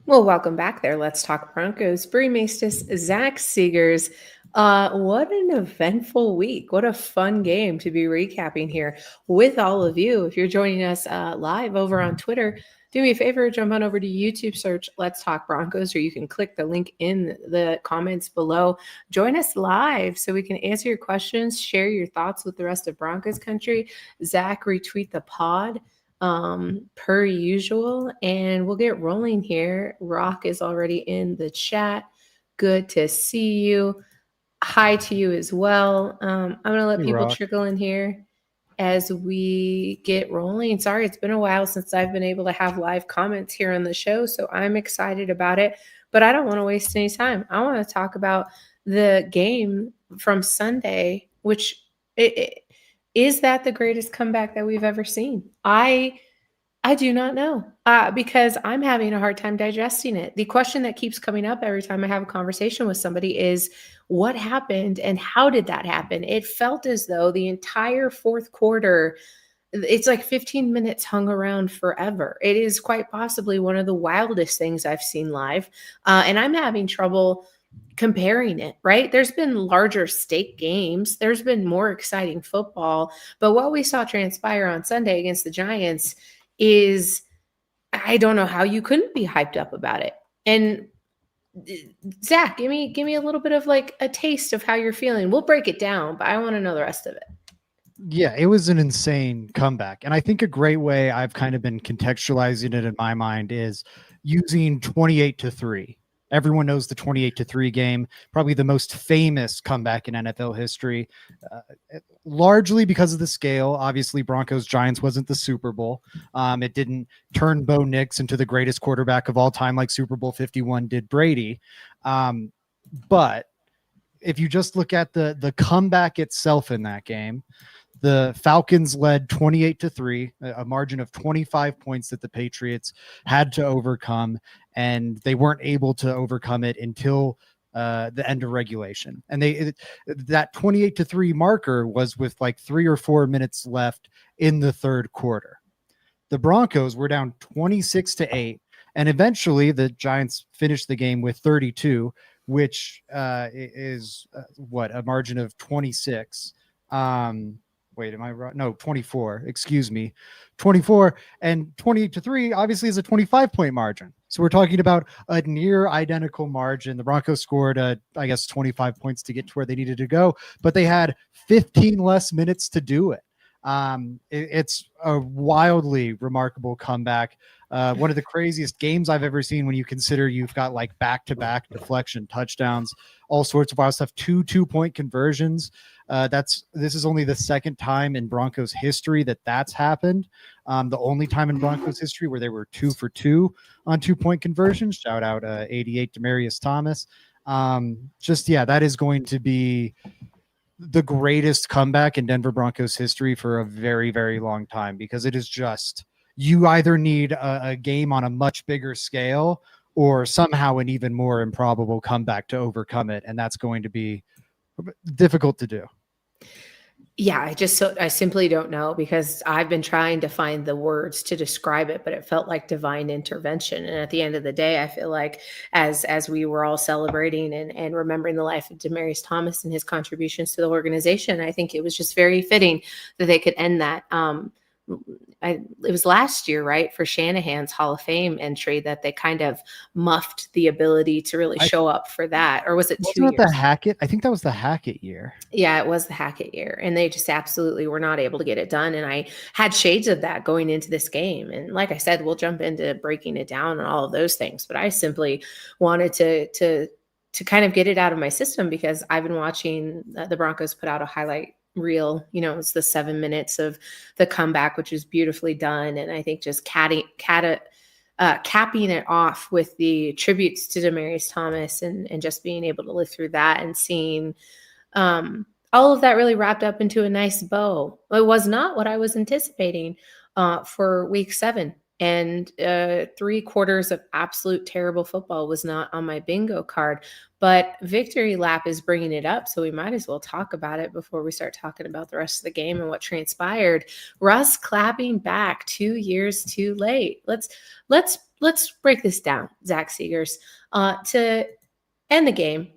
Well, welcome back there. Let's talk Broncos. Bree Maestas, Zach Seegers. What an eventful week. What a fun game to be recapping here with all of you. If you're joining us live over on Twitter, do me a favor, jump on over to YouTube, search Let's Talk Broncos, or you can click the link in the comments below. Join us live so we can answer your questions, share your thoughts with the rest of Broncos country. Zach, retweet the pod per usual, and we'll get rolling here. Rock is already in the chat. Good to see you. Hi to you as well. I'm going to let Hey, people Rock. trickle in here as we get rolling. Sorry, it's been a while since I've been able to have live comments here on the show, so I'm excited about it, but I don't want to waste any time. I want to talk about the game from Sunday, which is that the greatest comeback that we've ever seen? I do not know because I'm having a hard time digesting it. The question that keeps coming up every time I have a conversation with somebody is what happened and how did that happen? It felt as though the entire fourth quarter, it's like 15 minutes hung around forever. It is quite possibly one of the wildest things I've seen live. And I'm having trouble comparing it, right? There's been larger stake games, there's been more exciting football, but what we saw transpire on Sunday against the Giants is I don't know how you couldn't be hyped up about it. And Zach, give me a little bit of like a taste of how you're feeling. We'll break it down, but I want to know the rest of it. Yeah, it was an insane comeback. And I think a great way I've kind of been contextualizing it in my mind is using 28-3. Everyone knows the 28-3 game, probably the most famous comeback in NFL history, largely because of the scale. Obviously, Broncos Giants wasn't the Super Bowl. It didn't turn Bo Nix into the greatest quarterback of all time like Super Bowl 51 did Brady. But if you just look at the comeback itself in that game, the Falcons led 28-3, a margin of 25 points that the Patriots had to overcome, and they weren't able to overcome it until the end of regulation. And that 28-3 marker was with like 3 or 4 minutes left in the third quarter. The Broncos were down 26-8, and eventually the Giants finished the game with 32, which is what, a margin of 26. Wait, am I right? No, 24. Excuse me. 24 and 28-3 obviously is a 25-point margin. So we're talking about a near identical margin. The Broncos scored, I guess, 25 points to get to where they needed to go, but they had 15 less minutes to do it. It's a wildly remarkable comeback. One of the craziest games I've ever seen when you consider you've got like back-to-back deflection touchdowns, all sorts of wild stuff, 2-2-point conversions. This is only the second time in Broncos history that's happened. The only time in Broncos history where they were 2 for 2 on 2-point conversions. Shout out 88 Demaryius Thomas. That is going to be the greatest comeback in Denver Broncos history for a very, very long time, because it is just, you either need a game on a much bigger scale or somehow an even more improbable comeback to overcome it. And that's going to be difficult to do. Yeah, I simply don't know because I've been trying to find the words to describe it, but it felt like divine intervention. And at the end of the day, I feel like as we were all celebrating and remembering the life of Demaryius Thomas and his contributions to the organization, I think it was just very fitting that they could end that. It was last year, right, for Shanahan's Hall of Fame entry that they kind of muffed the ability to really show up for that. Or was it 2 years? Wasn't that the Hackett? I think that was the Hackett year. Yeah, it was the Hackett year, and they just absolutely were not able to get it done. And I had shades of that going into this game. And like I said, we'll jump into breaking it down and all of those things. But I simply wanted to kind of get it out of my system because I've been watching the Broncos put out a highlight reel. It's the 7 minutes of the comeback, which is beautifully done. And I think just capping it off with the tributes to Demaryius Thomas and just being able to live through that and seeing all of that really wrapped up into a nice bow. It was not what I was anticipating for week 7. and 3/4 of absolute terrible football was not on my bingo card. But Victory Lap is bringing it up, so we might as well talk about it before we start talking about the rest of the game and what transpired. Russ clapping back 2 years too late. Let's break this down, Zach Seegers. To end the game,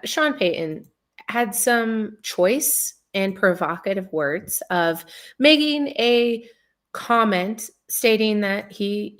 Sean Payton had some choice and provocative words of making a comment stating that he,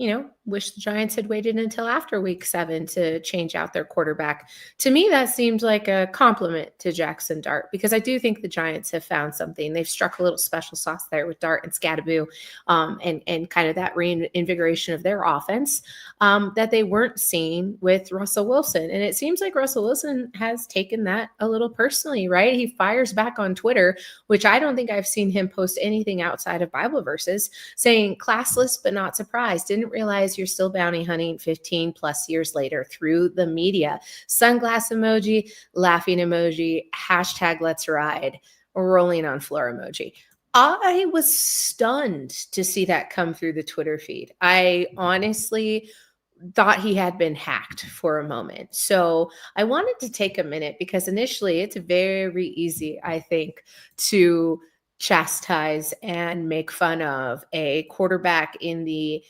wished the Giants had waited until after week 7 to change out their quarterback. To me, that seemed like a compliment to Jackson Dart, because I do think the Giants have found something. They've struck a little special sauce there with Dart and Scadaboo, and kind of that reinvigoration of their offense that they weren't seeing with Russell Wilson. And it seems like Russell Wilson has taken that a little personally, right? He fires back on Twitter, which I don't think I've seen him post anything outside of Bible verses, saying classless but not surprised. Didn't realize you're still bounty hunting 15 plus years later through the media. Sunglass emoji, laughing emoji, hashtag let's ride, rolling on floor emoji. I was stunned to see that come through the Twitter feed. I honestly thought he had been hacked for a moment. So I wanted to take a minute, because initially it's very easy, I think, to chastise and make fun of a quarterback in the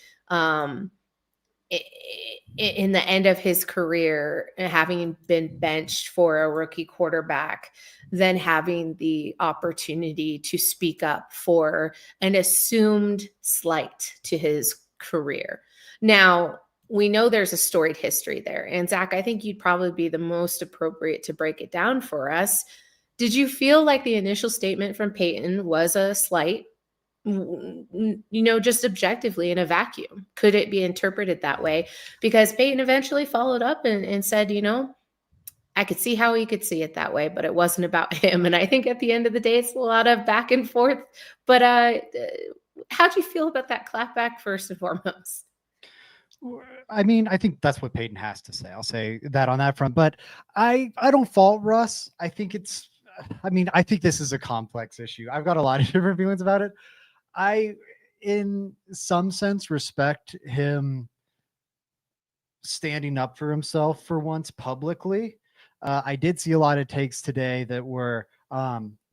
end of his career, having been benched for a rookie quarterback, then having the opportunity to speak up for an assumed slight to his career. Now, we know there's a storied history there. And Zach, I think you'd probably be the most appropriate to break it down for us. Did you feel like the initial statement from Payton was a slight? Just objectively in a vacuum, could it be interpreted that way? Because Payton eventually followed up and said, I could see how he could see it that way, but it wasn't about him. And I think at the end of the day, it's a lot of back and forth. But how'd you feel about that clapback first and foremost? I mean, I think that's what Payton has to say. I'll say that on that front, but I don't fault Russ. I think I think this is a complex issue. I've got a lot of different feelings about it. I, in some sense, respect him standing up for himself for once publicly. I did see a lot of takes today that were,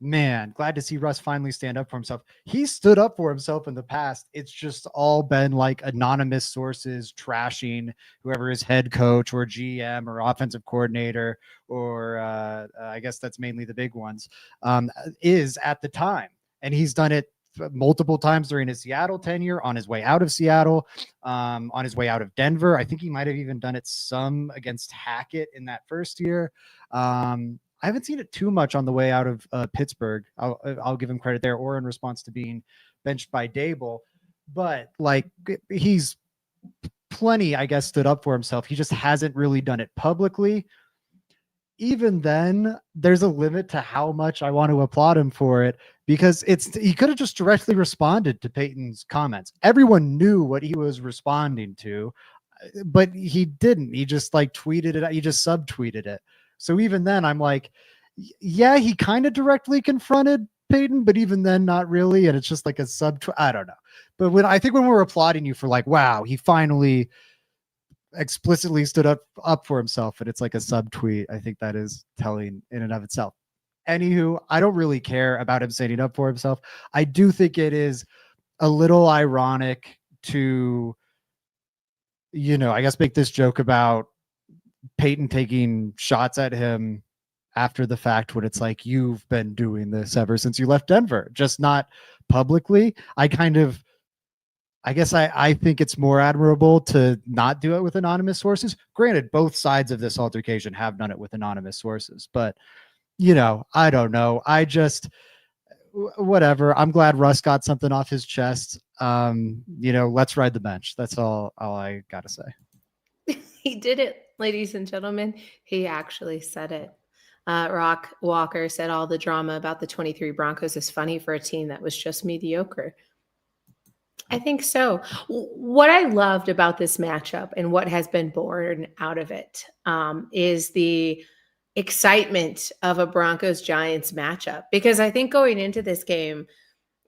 man, glad to see Russ finally stand up for himself. He stood up for himself in the past. It's just all been like anonymous sources trashing whoever his head coach or GM or offensive coordinator, or I guess that's mainly the big ones, is at the time. And he's done it multiple times during his Seattle tenure, on his way out of Seattle, on his way out of Denver. I think he might have even done it some against Hackett in that first year. I haven't seen it too much on the way out of Pittsburgh. I'll give him credit there, or in response to being benched by Dable. But like, he's plenty, I guess, stood up for himself. He just hasn't really done it publicly. Even then, there's a limit to how much I want to applaud him for it, because he could have just directly responded to Payton's comments. Everyone knew what he was responding to, but he didn't. He just like tweeted it. He just subtweeted it. So even then, I'm like, yeah, he kind of directly confronted Payton, but even then, not really. And it's just like a I don't know. But when we're applauding you for like, wow, he finally explicitly stood up for himself, and it's like a subtweet, I think that is telling in and of itself. Anywho, I don't really care about him standing up for himself. I do think it is a little ironic to, I guess, make this joke about Payton taking shots at him after the fact, when it's like, you've been doing this ever since you left Denver, just not publicly. I guess I think it's more admirable to not do it with anonymous sources. Granted, both sides of this altercation have done it with anonymous sources, but I don't know. Whatever. I'm glad Russ got something off his chest. Let's ride the bench. That's all I got to say. He did it, ladies and gentlemen. He actually said it. Rock Walker said all the drama about the 23 Broncos is funny for a team that was just mediocre. I think so. What I loved about this matchup and what has been born out of it is the excitement of a Broncos Giants matchup, because I think going into this game,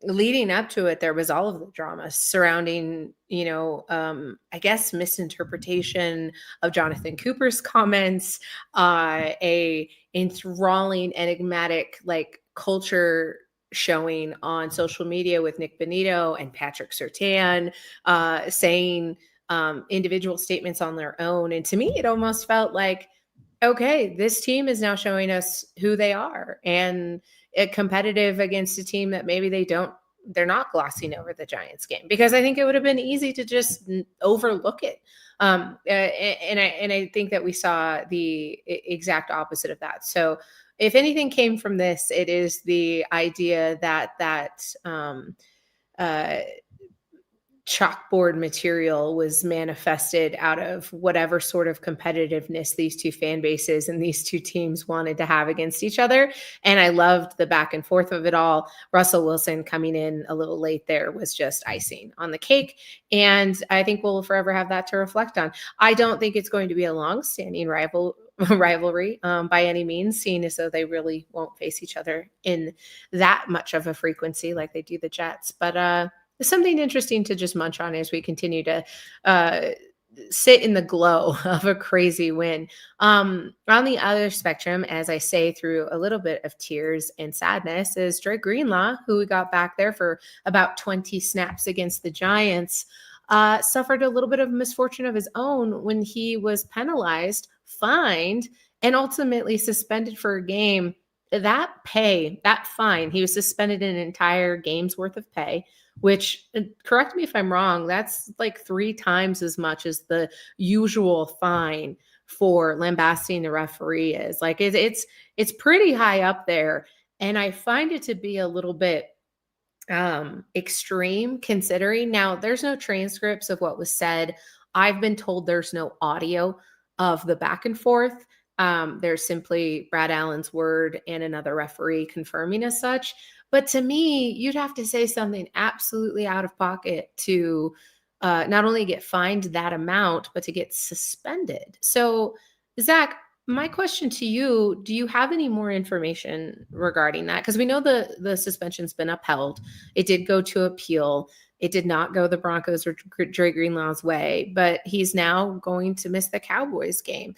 leading up to it, there was all of the drama surrounding, I guess, misinterpretation of Jonathan Cooper's comments, a enthralling, enigmatic, like, culture showing on social media with Nick Benito and Patrick Surtain, saying individual statements on their own. And to me, it almost felt like, okay, this team is now showing us who they are, and competitive against a team that maybe they're not glossing over the Giants game, because I think it would have been easy to just overlook it. And I think that we saw the exact opposite of that. So if anything came from this, it is the idea that uh, chalkboard material was manifested out of whatever sort of competitiveness these two fan bases and these two teams wanted to have against each other. And I loved the back and forth of it all. Russell Wilson coming in a little late there was just icing on the cake. And I think we'll forever have that to reflect on. I don't think it's going to be a long-standing rivalry by any means, seeing as though they really won't face each other in that much of a frequency like they do the Jets. But something interesting to just munch on as we continue to sit in the glow of a crazy win. On the other spectrum, as I say, through a little bit of tears and sadness, is Dre Greenlaw, who we got back there for about 20 snaps against the Giants, suffered a little bit of misfortune of his own when he was penalized, fined, and ultimately suspended for a game. That fine, he was suspended an entire game's worth of pay, which, correct me if I'm wrong, that's like 3 times as much as the usual fine for lambasting the referee is. Like, it's pretty high up there. And I find it to be a little bit extreme, considering now there's no transcripts of what was said. I've been told there's no audio of the back and forth. There's simply Brad Allen's word and another referee confirming as such. But to me, you'd have to say something absolutely out of pocket to not only get fined that amount, but to get suspended. So, Zach, my question to you, do you have any more information regarding that? Because we know the suspension's been upheld. It did go to appeal. It did not go the Broncos or Dre Greenlaw's way, but he's now going to miss the Cowboys game.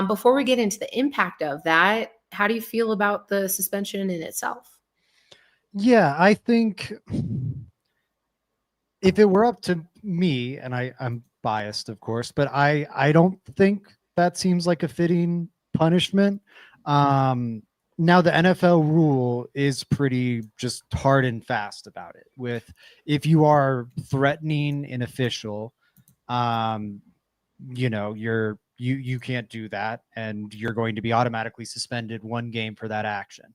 Before we get into the impact of that, how do you feel about the suspension in itself? Yeah, I think if it were up to me, and I'm biased, of course, but I don't think that seems like a fitting punishment. Now the NFL rule is pretty just hard and fast about it. With if you are threatening an official, you can't do that, and you're going to be automatically suspended 1 game for that action.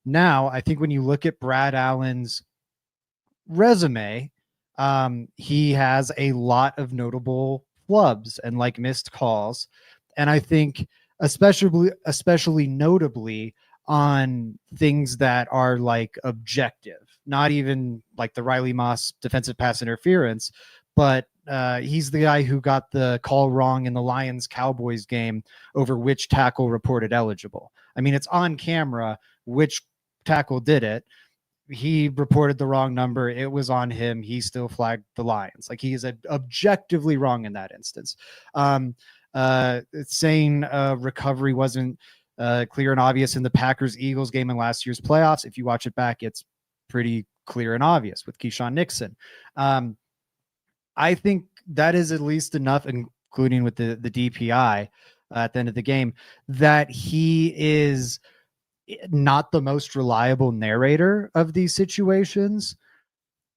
Now, I think when you look at Brad Allen's resume, he has a lot of notable flubs and like missed calls. And I think especially notably on things that are like objective, not even like the Riley Moss defensive pass interference, but he's the guy who got the call wrong in the Lions Cowboys game over which tackle reported eligible. I mean, it's on camera which tackle did it. He reported the wrong number. It was on him. He still flagged the Lions. Like, he is objectively wrong in that instance. Saying recovery wasn't clear and obvious in the Packers-Eagles game in last year's playoffs. If you watch it back, it's pretty clear and obvious with Keyshawn Nixon. I think that is at least enough, including with the DPI at the end of the game, that he is not the most reliable narrator of these situations.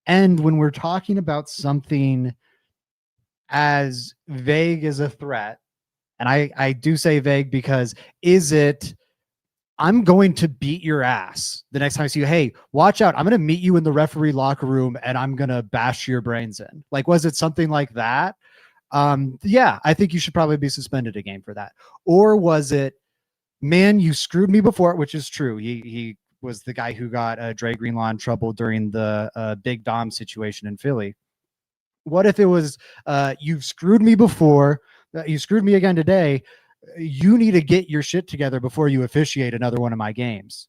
And when we're talking about something as vague as a threat, and I do say vague because is it, I'm going to beat your ass the next time I see you. Hey, watch out. I'm going to meet you in the referee locker room and I'm going to bash your brains in. Like, was it something like that? Yeah, I think you should probably be suspended a game for that. Or was it, man, you screwed me before, which is true. He was the guy who got Dre Greenlaw in trouble during the Big Dom situation in Philly. What if it was, you've screwed me before, you screwed me again today, you need to get your shit together before you officiate another one of my games?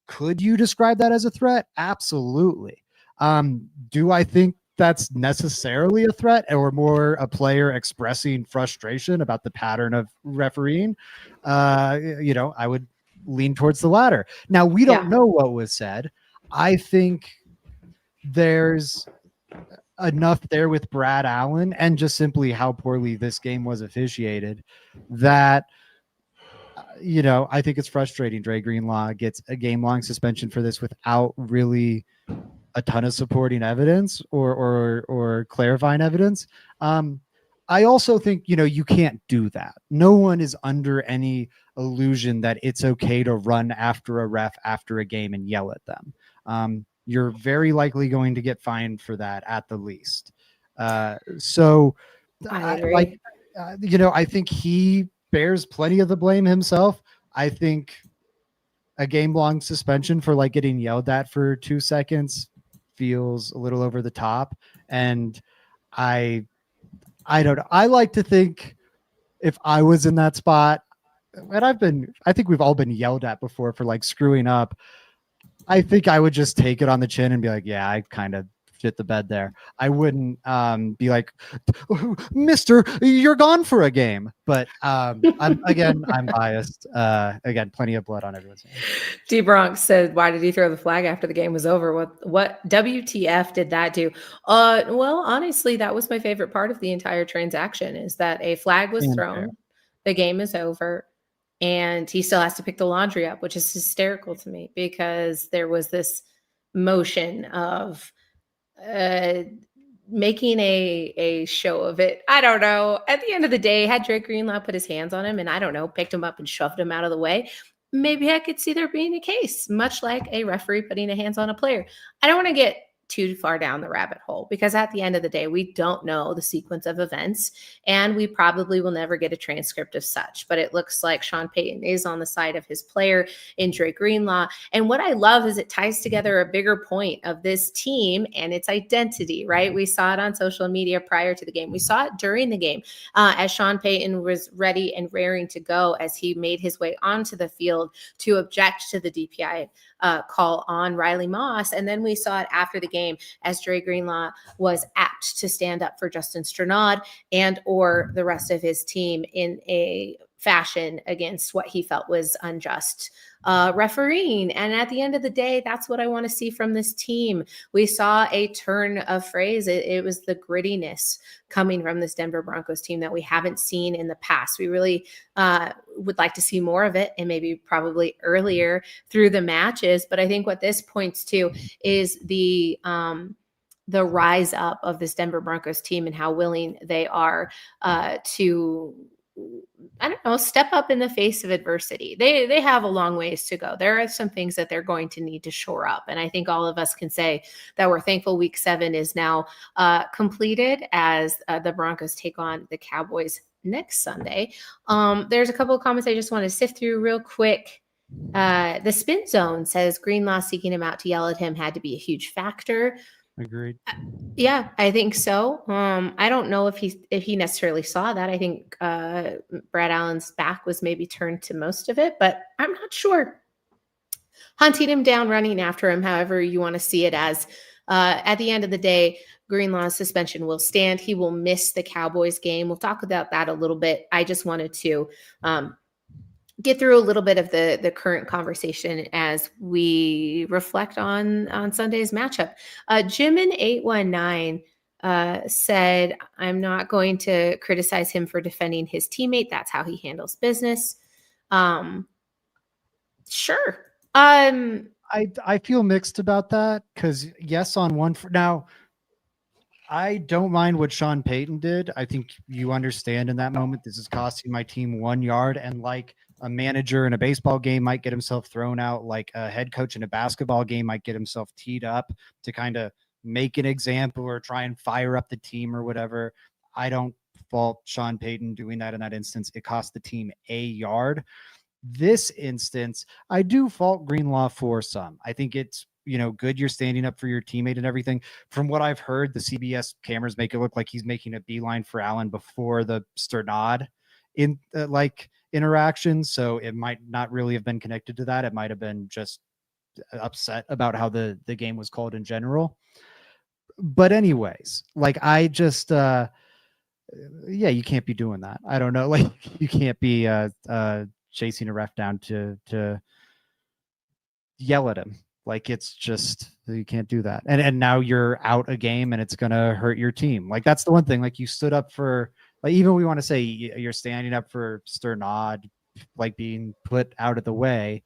Could you describe that as a threat? Absolutely. Do I think that's necessarily a threat or more a player expressing frustration about the pattern of refereeing? I would lean towards the latter. Now, we don't Yeah. know what was said. I think there's enough there with Brad Allen and just simply how poorly this game was officiated that I think it's frustrating. Dre Greenlaw gets a game-long suspension for this without really a ton of supporting evidence or clarifying evidence. I also think you can't do that. No one is under any illusion that it's okay to run after a ref after a game and yell at them. You're very likely going to get fined for that at the least. So, I agree. I think he bears plenty of the blame himself. I think a game-long suspension for like getting yelled at for 2 seconds feels a little over the top. And I don't know. I like to think if I was in that spot, and I think we've all been yelled at before for like screwing up. I think I would just take it on the chin and be like, yeah, I kind of shit the bed there. I wouldn't be like, Mister, you're gone for a game. But I'm biased. Again, plenty of blood on everyone's hands. D Bronx said, "Why did he throw the flag after the game was over? What WTF did that do?" Well, honestly, that was my favorite part of the entire transaction is that a flag was And fair. thrown, the game is over, and he still has to pick the laundry up, which is hysterical to me because there was this motion of uh making a show of it. I don't know. At the end of the day, had Drake Greenlaw put his hands on him and I don't know, picked him up and shoved him out of the way, maybe I could see there being a case, much like a referee putting a hands on a player. I don't want to get too far down the rabbit hole because at the end of the day, we don't know the sequence of events and we probably will never get a transcript of such. But it looks like Sean Payton is on the side of his player in Drake Greenlaw. And what I love is it ties together a bigger point of this team and its identity, right? We saw it on social media prior to the game. We saw it during the game as Sean Payton was ready and raring to go as he made his way onto the field to object to the DPI call on Riley Moss. And then we saw it after the game as Dre Greenlaw was apt to stand up for Justin Strnad and or the rest of his team in a fashion against what he felt was unjust refereeing. And at the end of the day, that's what I want to see from this team. We saw a turn of phrase. It was the grittiness coming from this Denver Broncos team that we haven't seen in the past. We really would like to see more of it and maybe probably earlier through the matches. But I think what this points to is the rise up of this Denver Broncos team and how willing they are to, I don't know, step up in the face of adversity. They have a long ways to go. There are some things that they're going to need to shore up. And I think all of us can say that we're thankful week 7 is now completed as the Broncos take on the Cowboys next Sunday. There's a couple of comments I just want to sift through real quick. The Spin Zone says Greenlaw seeking him out to yell at him had to be a huge factor. Agreed. Yeah, I think so. I don't know if he necessarily saw that. I think Brad Allen's back was maybe turned to most of it, but I'm not sure. Hunting him down, running after him, however you want to see it as. At the end of the day, Greenlaw's suspension will stand. He will miss the Cowboys game. We'll talk about that a little bit. I just wanted to get through a little bit of the current conversation as we reflect on Sunday's matchup. Jim in 819 said, I'm not going to criticize him for defending his teammate. That's how he handles business. Sure. I feel mixed about that because yes, on one now, I don't mind what Sean Payton did. I think you understand in that moment, this is costing my team 1 yard. And like a manager in a baseball game might get himself thrown out, like a head coach in a basketball game might get himself teed up to kind of make an example or try and fire up the team or whatever. I don't fault Sean Payton doing that in that instance. It cost the team a yard. This instance, I do fault Greenlaw for some. I think it's good you're standing up for your teammate and everything. From what I've heard, the CBS cameras make it look like he's making a beeline for Allen before the Strnad in interaction. So it might not really have been connected to that. It might have been just upset about how the game was called in general. But anyways, like I just yeah, you can't be doing that. I don't know. Like you can't be chasing a ref down to yell at him. Like it's just you can't do that. And now you're out a game and it's gonna hurt your team. Like that's the one thing. Like you stood up for like even we want to say you're standing up for Sternod, like being put out of the way.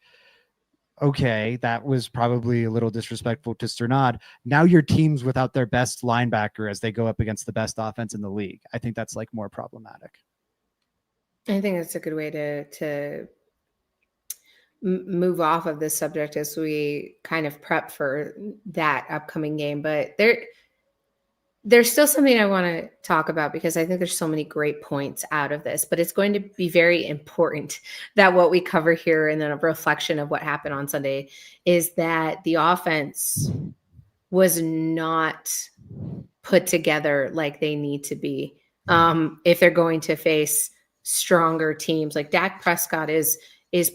Okay, that was probably a little disrespectful to Sternod. Now your team's without their best linebacker as they go up against the best offense in the league. I think that's like more problematic. I think that's a good way to move off of this subject as we kind of prep for that upcoming game. But there's still something I want to talk about because I think there's so many great points out of this, but it's going to be very important that what we cover here and then a reflection of what happened on Sunday is that the offense was not put together like they need to be if they're going to face stronger teams. Like Dak Prescott is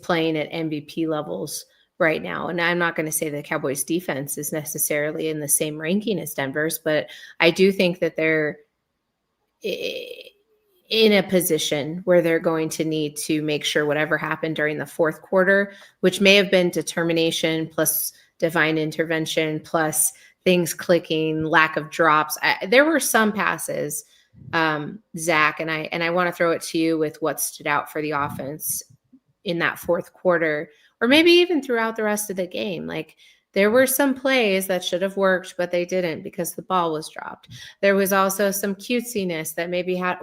playing at MVP levels right now. And I'm not going to say the Cowboys defense is necessarily in the same ranking as Denver's, but I do think that they're in a position where they're going to need to make sure whatever happened during the fourth quarter, which may have been determination plus divine intervention plus things clicking, lack of drops. There were some passes, Zach, and I want to throw it to you with what stood out for the offense in that fourth quarter, or maybe even throughout the rest of the game. Like there were some plays that should have worked, but they didn't because the ball was dropped. There was also some cutesiness that maybe had,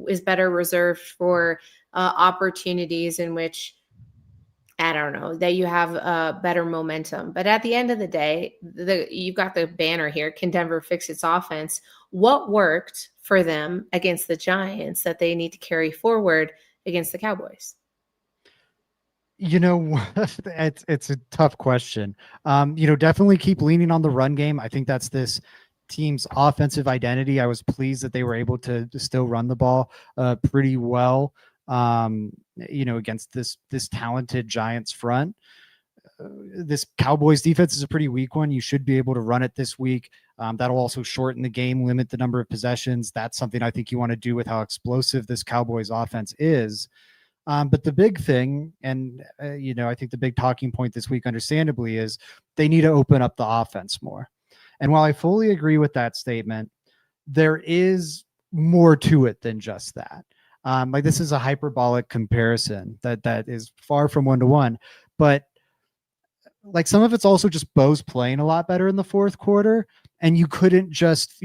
is better reserved for opportunities in which, I don't know, that you have better momentum. But at the end of the day, you've got the banner here. Can Denver fix its offense? What worked for them against the Giants that they need to carry forward against the Cowboys? It's a tough question. Definitely keep leaning on the run game. I think that's this team's offensive identity. I was pleased that they were able to still run the ball pretty well, against this talented Giants front. This Cowboys defense is a pretty weak one. You should be able to run it this week. That'll also shorten the game, limit the number of possessions. That's something I think you want to do with how explosive this Cowboys offense is. But the big thing, and I think the big talking point this week, understandably, is they need to open up the offense more. And while I fully agree with that statement, there is more to it than just that. Like this is a hyperbolic comparison that is far from one-to-one, but like some of it's also just Bo's playing a lot better in the fourth quarter, and you couldn't just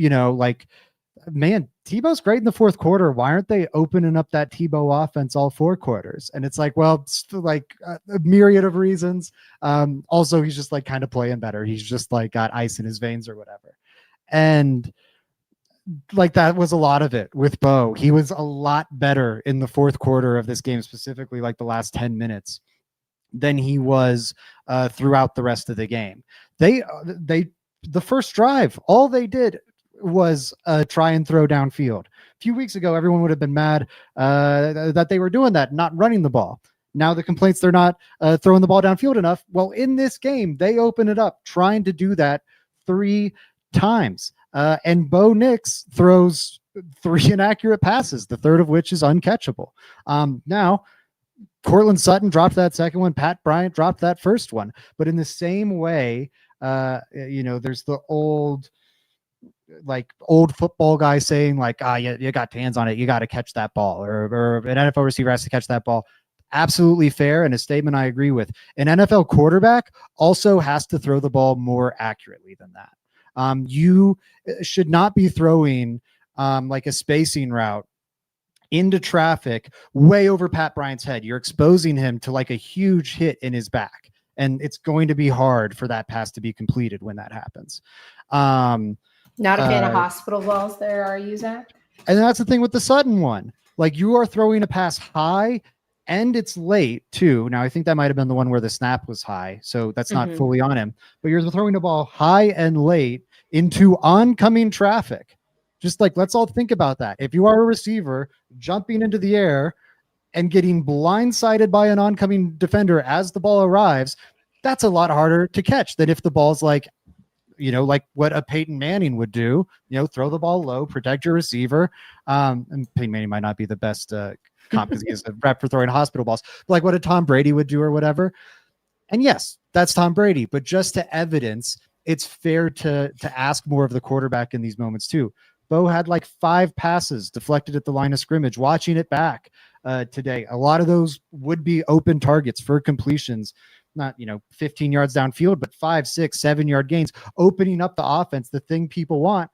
man, Tebow's great in the fourth quarter. Why aren't they opening up that Tebow offense all four quarters? And it's like, well, it's like a myriad of reasons. Also, he's just like kind of playing better. He's just like got ice in his veins or whatever. And like that was a lot of it with Bo. He was a lot better in the fourth quarter of this game, specifically like the last 10 minutes than he was throughout the rest of the game. The first drive, all they did was try and throw downfield. A few weeks ago, everyone would have been mad that they were doing that, not running the ball. Now the complaints they're not throwing the ball downfield enough. Well, in this game, they open it up trying to do that 3 times. And Bo Nix throws 3 inaccurate passes, the third of which is uncatchable. Now, Cortland Sutton dropped that second one. Pat Bryant dropped that first one. But in the same way, there's the old football guy saying like, you got hands on it, you got to catch that ball, or an NFL receiver has to catch that ball. Absolutely fair, and a statement I agree with. An NFL quarterback also has to throw the ball more accurately than that. You should not be throwing like a spacing route into traffic way over Pat Bryant's head. You're exposing him to like a huge hit in his back, and it's going to be hard for that pass to be completed when that happens. Not a fan of hospital balls there, are you, Zach? And that's the thing with the Sutton one. Like you are throwing a pass high and it's late too. Now, I think that might have been the one where the snap was high, so that's not fully on him. But you're throwing the ball high and late into oncoming traffic. Just like, let's all think about that. If you are a receiver jumping into the air and getting blindsided by an oncoming defender as the ball arrives, that's a lot harder to catch than if the ball's like like what a Peyton Manning would do, throw the ball low, protect your receiver. And Peyton Manning might not be the best comp because he is a rep for throwing hospital balls, but like what a Tom Brady would do or whatever. And yes, that's Tom Brady, but just to evidence, it's fair to ask more of the quarterback in these moments too. Bo had like 5 passes deflected at the line of scrimmage. Watching it back today, a lot of those would be open targets for completions, not 15 yards downfield, but 5, 6, 7-yard gains, opening up the offense. The thing people want,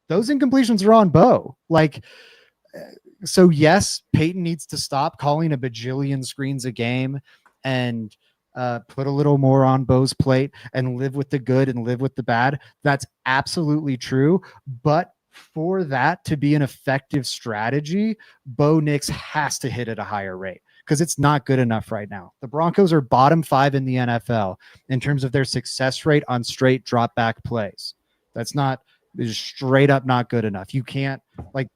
those incompletions are on Bo. So yes, Peyton needs to stop calling a bajillion screens a game and put a little more on Bo's plate and live with the good and live with the bad. That's absolutely true. But for that to be an effective strategy, Bo Nix has to hit at a higher rate because it's not good enough right now. The Broncos are bottom 5 in the NFL in terms of their success rate on straight drop back plays. That's not is straight up not good enough. You can't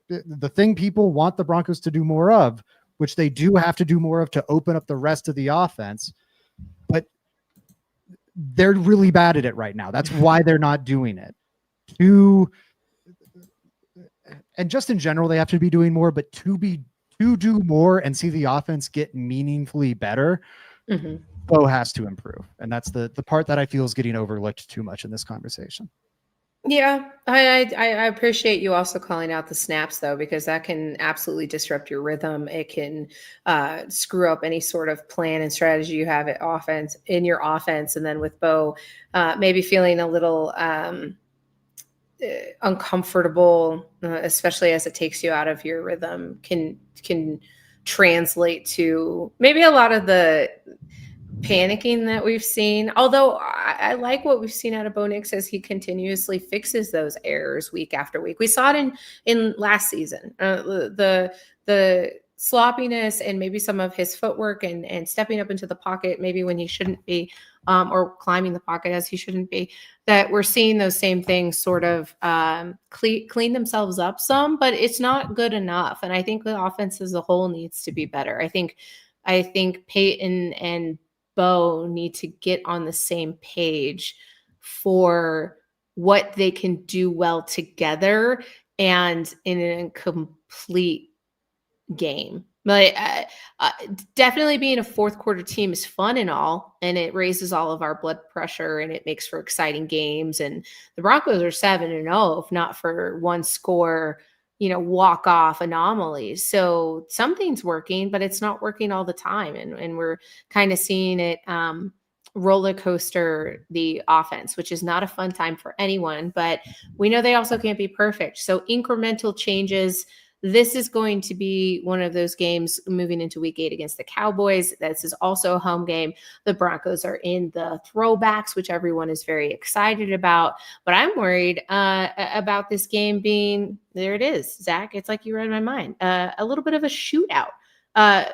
the thing people want the Broncos to do more of, which they do have to do more of to open up the rest of the offense, but they're really bad at it right now. That's why they're not doing it. And just in general, they have to be doing more, but to do more and see the offense get meaningfully better, Bo has to improve. And that's the part that I feel is getting overlooked too much in this conversation. Yeah, I appreciate you also calling out the snaps though, because that can absolutely disrupt your rhythm. It can screw up any sort of plan and strategy you have in your offense. And then with Bo, maybe feeling a little uncomfortable, especially as it takes you out of your rhythm, can translate to maybe a lot of the panicking that we've seen. Although I like what we've seen out of Bo Nix as he continuously fixes those errors week after week. We saw it in last season. The sloppiness and maybe some of his footwork and stepping up into the pocket, maybe when he shouldn't be, or climbing the pocket as he shouldn't be, that we're seeing those same things sort of clean themselves up some, but it's not good enough. And I think the offense as a whole needs to be better. I think Peyton and Bo need to get on the same page for what they can do well together and in a complete game. But definitely being a fourth quarter team is fun and all, and it raises all of our blood pressure and it makes for exciting games. And the Broncos are 7-0, if not for one score, walk off anomalies. So something's working, but it's not working all the time. And we're kind of seeing it roller coaster the offense, which is not a fun time for anyone, but we know they also can't be perfect. So incremental changes. This is going to be one of those games moving into week 8 against the Cowboys. This is also a home game. The Broncos are in the throwbacks, which everyone is very excited about. But I'm worried about this game being, there it is, Zach. It's like you read my mind. A little bit of a shootout.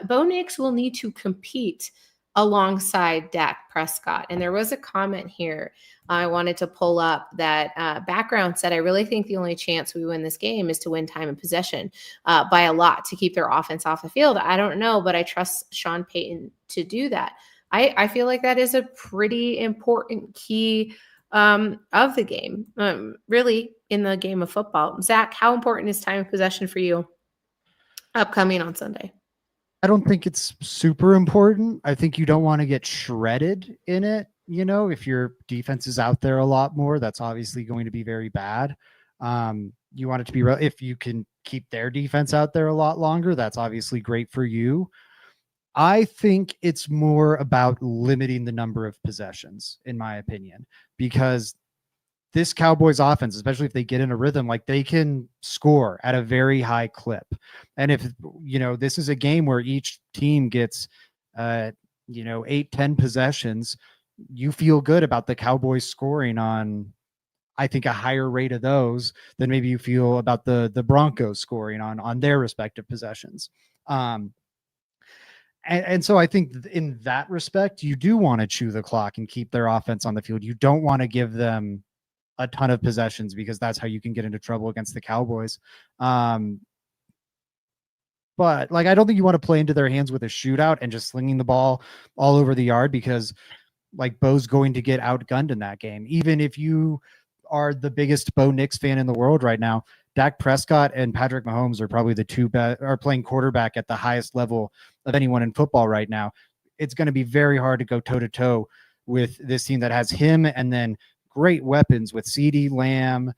Bo Nix will need to compete alongside Dak Prescott. And there was a comment here I wanted to pull up that background said, I really think the only chance we win this game is to win time and possession by a lot to keep their offense off the field. I don't know, but I trust Sean Payton to do that. I feel like that is a pretty important key of the game, really in the game of football. Zach, how important is time and possession for you upcoming on Sunday? I don't think it's super important. I think you don't want to get shredded in it. If your defense is out there a lot more, that's obviously going to be very bad. You want it to be if you can keep their defense out there a lot longer, that's obviously great for you. I think it's more about limiting the number of possessions, in my opinion, because this Cowboys offense, especially if they get in a rhythm, they can score at a very high clip. And if, this is a game where each team gets, 8-10 possessions, you feel good about the Cowboys scoring on, I think, a higher rate of those than maybe you feel about the Broncos scoring on their respective possessions. And so I think in that respect, you do want to chew the clock and keep their offense on the field. You don't want to give them a ton of possessions because that's how you can get into trouble against the Cowboys. But I don't think you want to play into their hands with a shootout and just slinging the ball all over the yard, because like Bo's going to get outgunned in that game. Even if you are the biggest Bo Nix fan in the world right now, Dak Prescott and Patrick Mahomes are probably the two best, are playing quarterback at the highest level of anyone in football right now. It's going to be very hard to go toe to toe with this team that has him and then great weapons with CeeDee Lamb,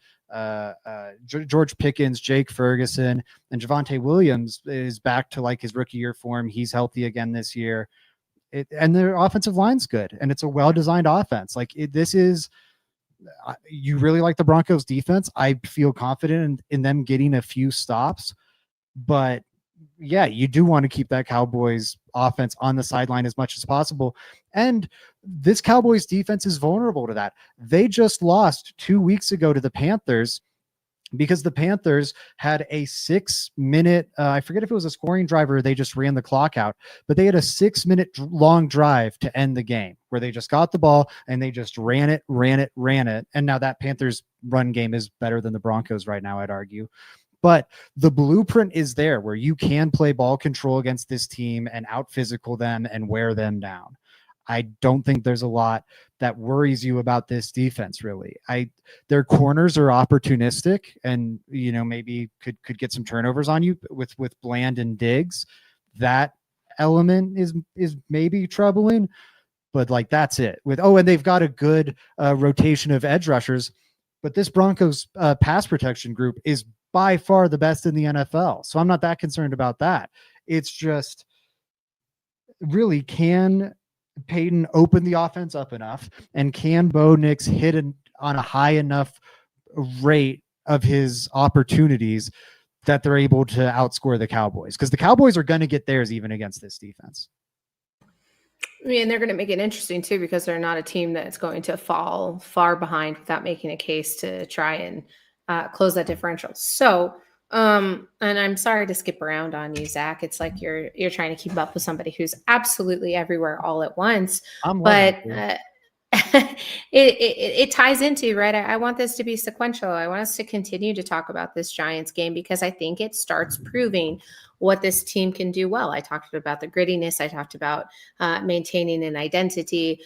George Pickens, Jake Ferguson, and Javonte Williams is back to like his rookie year form. He's healthy again this year. And their offensive line's good, and it's a well-designed offense. This is, you really like the Broncos defense. I feel confident in them getting a few stops, but yeah, you do want to keep that Cowboys offense on the sideline as much as possible. And this Cowboys defense is vulnerable to that. They just lost 2 weeks ago to the Panthers because the Panthers had a 6-minute, I forget if it was a scoring drive or they just ran the clock out, but they had a 6-minute long drive to end the game where they just got the ball and they just ran it. And now that Panthers run game is better than the Broncos right now, I'd argue. But the blueprint is there where you can play ball control against this team and out physical them and wear them down. I don't think there's a lot that worries you about this defense, really. Their corners are opportunistic and, maybe could get some turnovers on you with Bland and Diggs. That element is maybe troubling, but that's it. And they've got a good rotation of edge rushers, but this Broncos pass protection group is by far the best in the NFL. So I'm not that concerned about that. It's just really, can Payton open the offense up enough, and can Bo Nix hit on a high enough rate of his opportunities that they're able to outscore the Cowboys? Because the Cowboys are going to get theirs even against this defense. I mean, they're going to make it interesting too, because they're not a team that's going to fall far behind without making a case to try and close that differential. So, and I'm sorry to skip around on you, Zach. It's like you're trying to keep up with somebody who's absolutely everywhere all at once. But it ties into, right? I want this to be sequential. I want us to continue to talk about this Giants game because I think it starts proving what this team can do well. I talked about the grittiness. I talked about maintaining an identity.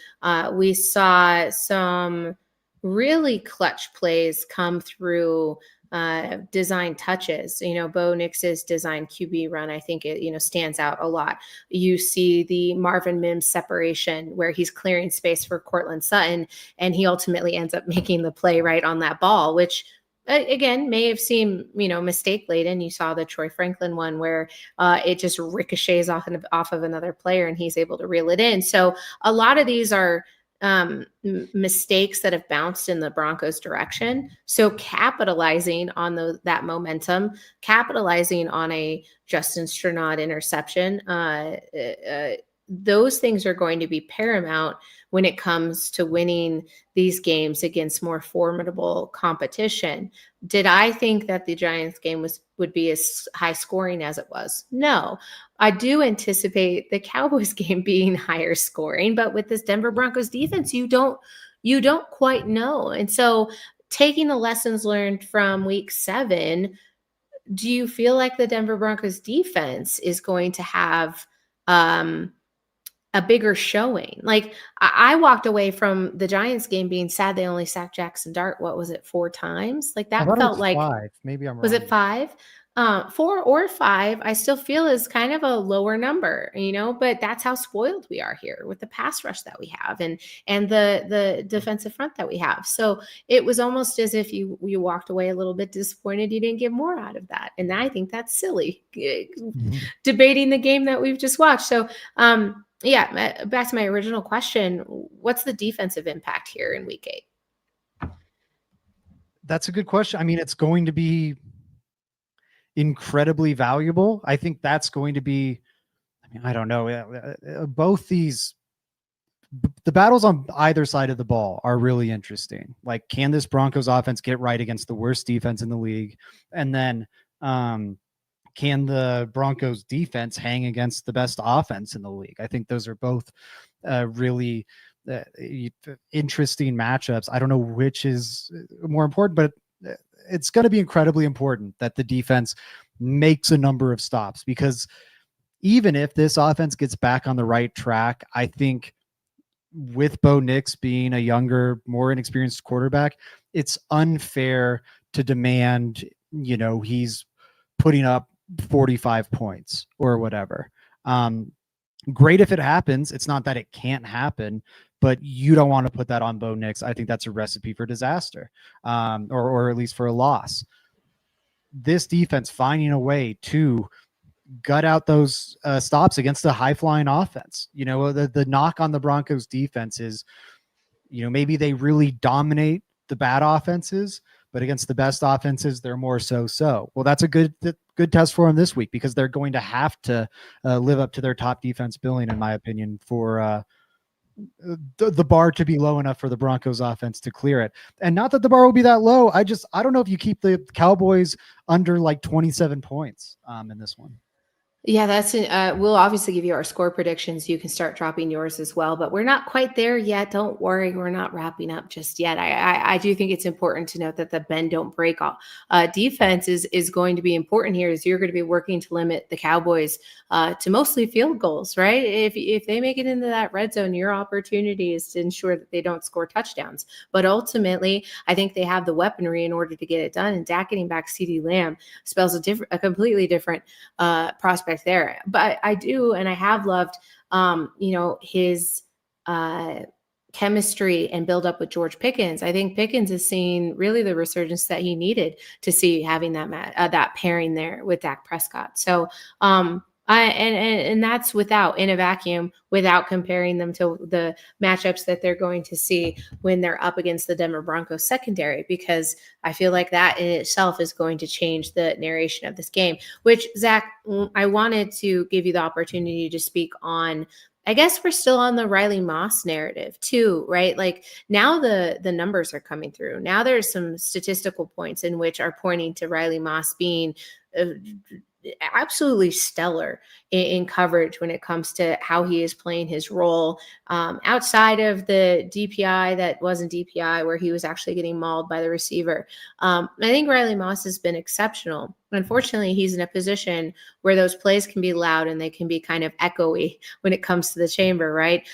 We saw some really clutch plays come through design touches. Bo Nix's design QB run, I think it, stands out a lot. You see the Marvin Mims separation where he's clearing space for Cortland Sutton, and he ultimately ends up making the play right on that ball, which again may have seemed, mistake laden. You saw the Troy Franklin one where it just ricochets off of another player and he's able to reel it in. So a lot of these are mistakes that have bounced in the Broncos direction. So capitalizing on that momentum, capitalizing on a Justin Sternad interception, those things are going to be paramount when it comes to winning these games against more formidable competition. Did I think that the Giants game would be as high scoring as it was? No. I do anticipate the Cowboys game being higher scoring, but with this Denver Broncos defense, you don't quite know. And so taking the lessons learned from week 7, do you feel like the Denver Broncos defense is going to have a bigger showing? Like I walked away from the Giants game being sad they only sacked Jackson Dart. What was it, 4 times? Like that felt like 5. Maybe I'm wrong. Was it 5? 4 or 5, I still feel is kind of a lower number, but that's how spoiled we are here with the pass rush that we have and the defensive front that we have. So it was almost as if you walked away a little bit disappointed you didn't get more out of that. And I think that's silly, debating the game that we've just watched. So, yeah, back to my original question, what's the defensive impact here in week 8? That's a good question. I mean, it's going to be incredibly valuable. I think that's going to be, I don't know. Both these, the battles on either side of the ball are really interesting. Like, can this Broncos offense get right against the worst defense in the league? And then, can the Broncos defense hang against the best offense in the league? I think those are both really interesting matchups. I don't know which is more important, but it's going to be incredibly important that the defense makes a number of stops, because even if this offense gets back on the right track, I think with Bo Nix being a younger, more inexperienced quarterback, it's unfair to demand, he's putting up 45 points or whatever. Great if it happens. It's not that it can't happen, but you don't want to put that on Bo Nix. I think that's a recipe for disaster, or at least for a loss. This defense finding a way to gut out those stops against a high flying offense. The knock on the Broncos defense is, maybe they really dominate the bad offenses, but against the best offenses, they're more so. Well, that's a good test for them this week, because they're going to have to live up to their top defense billing, in my opinion, for the bar to be low enough for the Broncos offense to clear it. And not that the bar will be that low. I don't know if you keep the Cowboys under like 27 points in this one. Yeah, we'll obviously give you our score predictions. You can start dropping yours as well, but we're not quite there yet. Don't worry, we're not wrapping up just yet. I do think it's important to note that the bend don't break defense is going to be important here, as you're going to be working to limit the Cowboys to mostly field goals, right? If they make it into that red zone, your opportunity is to ensure that they don't score touchdowns. But ultimately, I think they have the weaponry in order to get it done. And Dak getting back CeeDee Lamb spells a completely different prospect there. But I do, and I have loved, his chemistry and build up with George Pickens. I think Pickens is seeing really the resurgence that he needed to see, having that pairing there with Dak Prescott. So, and that's in a vacuum, without comparing them to the matchups that they're going to see when they're up against the Denver Broncos secondary, because I feel like that in itself is going to change the narration of this game. Which, Zach, I wanted to give you the opportunity to speak on. I guess we're still on the Riley Moss narrative too, right? Like, now the numbers are coming through. Now there's some statistical points in which are pointing to Riley Moss being absolutely stellar in coverage when it comes to how he is playing his role outside of the DPI that wasn't DPI, where he was actually getting mauled by the receiver. I think Riley Moss has been exceptional. Unfortunately, he's in a position where those plays can be loud and they can be kind of echoey when it comes to the chamber, right?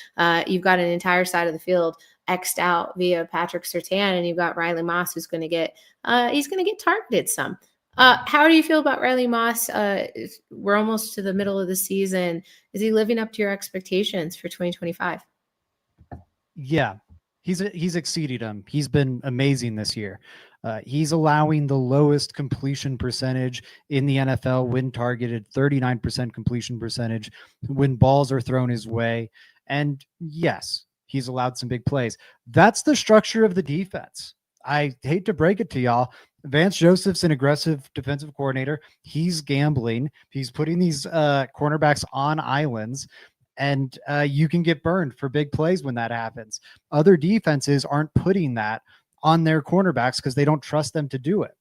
You've got an entire side of the field X'd out via Patrick Surtain, and you've got Riley Moss who's going to get targeted some. How do you feel about Riley Moss? We're almost to the middle of the season. Is he living up to your expectations for 2025? Yeah, he's exceeded them. He's been amazing this year. He's allowing the lowest completion percentage in the NFL when targeted, 39% completion percentage when balls are thrown his way. And yes, he's allowed some big plays. That's the structure of the defense. I hate to break it to y'all. Vance Joseph's an aggressive defensive coordinator. He's gambling. He's putting these cornerbacks on islands, and you can get burned for big plays when that happens. Other defenses aren't putting that on their cornerbacks because they don't trust them to do it.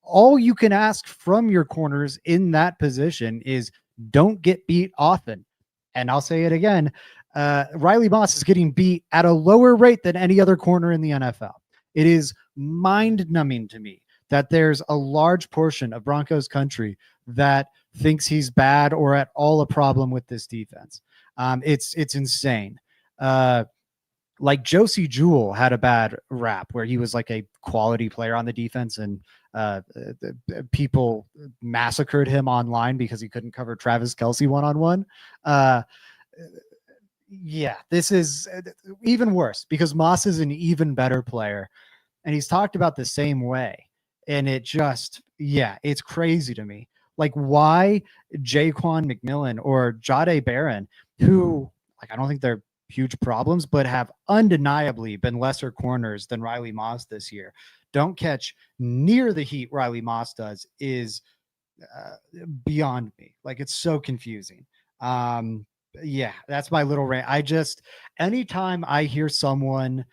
All you can ask from your corners in that position is don't get beat often. And I'll say it again. Riley Moss is getting beat at a lower rate than any other corner in the NFL. It is mind-numbing to me that there's a large portion of Broncos country that thinks he's bad or at all a problem with this defense. It's insane. Like Josie Jewell had a bad rap where he was like a quality player on the defense, and people massacred him online because he couldn't cover Travis Kelce one-on-one. Yeah, this is even worse because Moss is an even better player, and he's talked about the same way. And it just, it's crazy to me. Like, why Jaquan McMillan or Jahdae Barron, who, like, I don't think they're huge problems, but have undeniably been lesser corners than Riley Moss this year, don't catch near the heat Riley Moss does, is beyond me. Like, it's so confusing. That's my little rant. Anytime I hear someone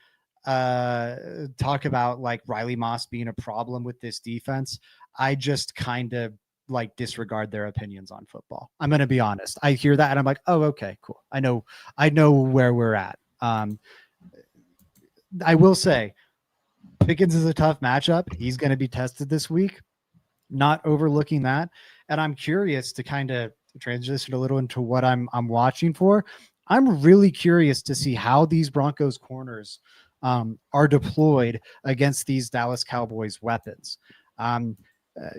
talk about like Riley Moss being a problem with this defense, I just kind of like disregard their opinions on football. I'm going to be honest. I hear that and I'm like, oh, okay, cool. I know where we're at. I will say Pickens is a tough matchup. He's going to be tested this week, not overlooking that. And I'm curious to kind of transition a little into what I'm watching for. I'm really curious to see how these Broncos corners are deployed against these Dallas Cowboys weapons.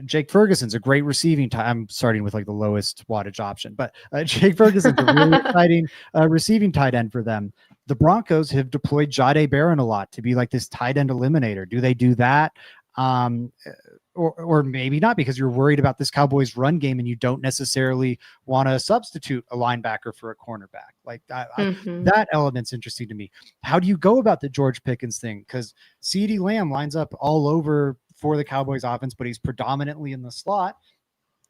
Jake Ferguson's a great receiving tight. I'm starting with like the lowest wattage option, but Jake Ferguson's a really exciting receiving tight end for them. The Broncos have deployed Jahdae Barron a lot to be like this tight end eliminator. Do they do that? Or maybe not, because you're worried about this Cowboys run game and you don't necessarily want to substitute a linebacker for a cornerback. Like that element's interesting to me. How do you go about the George Pickens thing? Because CeeDee Lamb lines up all over for the Cowboys offense, but he's predominantly in the slot.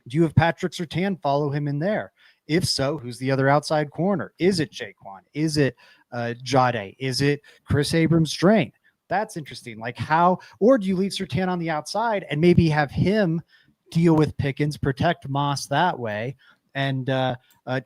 Do you have Patrick Surtain follow him in there? If so, who's the other outside corner? Is it Jaquan? Is it Jahdae? Is it Chris Abrams-Strain? That's interesting. Like how, or do you leave Surtain on the outside and maybe have him deal with Pickens, protect Moss that way, and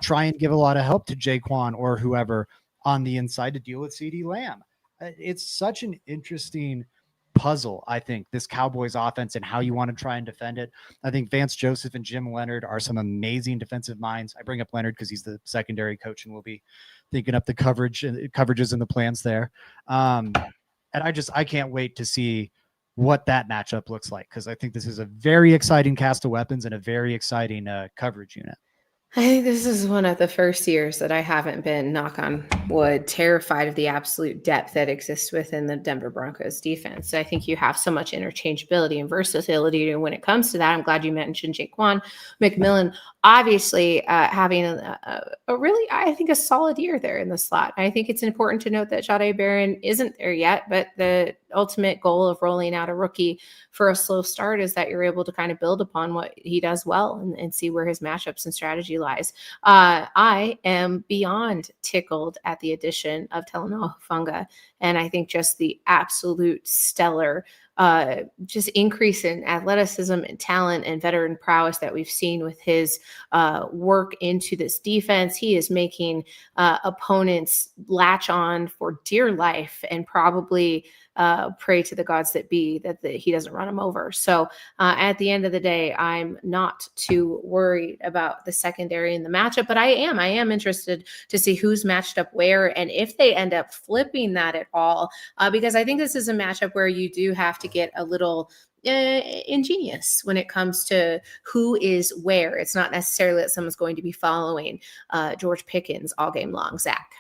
try and give a lot of help to Jaquan or whoever on the inside to deal with CeeDee Lamb? It's such an interesting puzzle, I think, this Cowboys offense and how you want to try and defend it. I think Vance Joseph and Jim Leonard are some amazing defensive minds. I bring up Leonard because he's the secondary coach and we'll be thinking up the coverages and the plans there. And I can't wait to see what that matchup looks like, because I think this is a very exciting cast of weapons and a very exciting coverage unit. I think this is one of the first years that I haven't been, knock on wood, terrified of the absolute depth that exists within the Denver Broncos defense. I think you have so much interchangeability and versatility when it comes to that. I'm glad you mentioned Jaquan McMillan, obviously having a really, I think, a solid year there in the slot. I think it's important to note that Jahdae Barron isn't there yet, but the ultimate goal of rolling out a rookie for a slow start is that you're able to kind of build upon what he does well and see where his matchups and strategy lies. I am beyond tickled at the addition of Talanoa Hufanga, and I think just the absolute stellar just increase in athleticism and talent and veteran prowess that we've seen with his work into this defense. He is making opponents latch on for dear life and probably pray to the gods that be that he doesn't run them over. So at the end of the day, I'm not too worried about the secondary in the matchup, but I am interested to see who's matched up where and if they end up flipping that at all, because I think this is a matchup where you do have to get a little ingenious when it comes to who is where. It's not necessarily that someone's going to be following George Pickens all game long, Zach.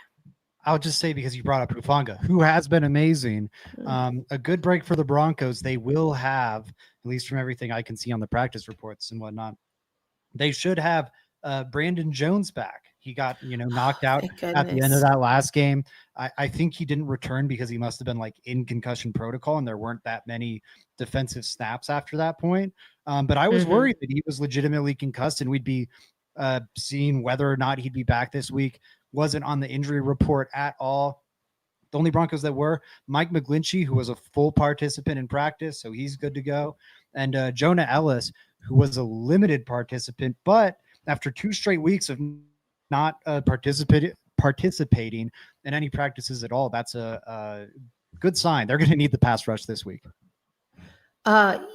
I'll just say, because you brought up Hufanga, who has been amazing, a good break for the Broncos. They will have, at least from everything I can see on the practice reports and whatnot, they should have Brandon Jones back. He got, knocked out at the end of that last game. I think he didn't return because he must have been like in concussion protocol and there weren't that many defensive snaps after that point. But I was worried that he was legitimately concussed and we'd be seeing whether or not he'd be back this week. Wasn't on the injury report at all. The only Broncos that were Mike McGlinchey, who was a full participant in practice, so he's good to go. And Jonah Ellis, who was a limited participant, but after 2 straight weeks of not participating in any practices at all, that's a good sign. They're going to need the pass rush this week.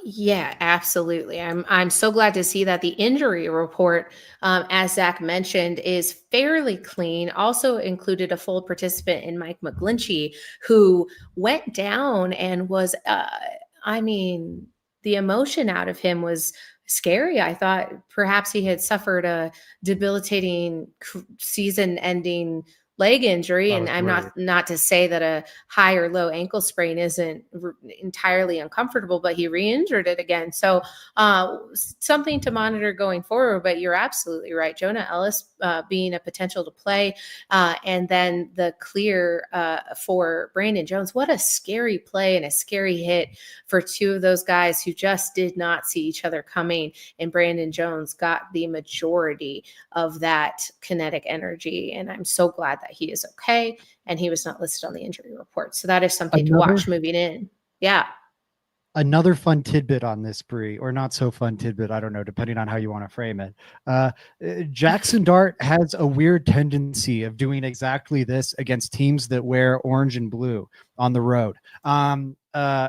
Yeah, absolutely. I'm so glad to see that the injury report, as Zach mentioned, is fairly clean. Also included a full participant in Mike McGlinchey, who went down and was, the emotion out of him was scary. I thought perhaps he had suffered a debilitating season-ending leg injury. And I'm not to say that a high or low ankle sprain isn't entirely uncomfortable, but he re-injured it again. So something to monitor going forward, but you're absolutely right. Jonah Ellis being a potential to play. And then the clear for Brandon Jones. What a scary play and a scary hit for 2 of those guys who just did not see each other coming. And Brandon Jones got the majority of that kinetic energy. And I'm so glad that he is okay and he was not listed on the injury report. So that is something to watch moving in. Yeah. Another fun tidbit on this, Bree, or not so fun tidbit, I don't know, depending on how you want to frame it. Jackson Dart has a weird tendency of doing exactly this against teams that wear orange and blue on the road.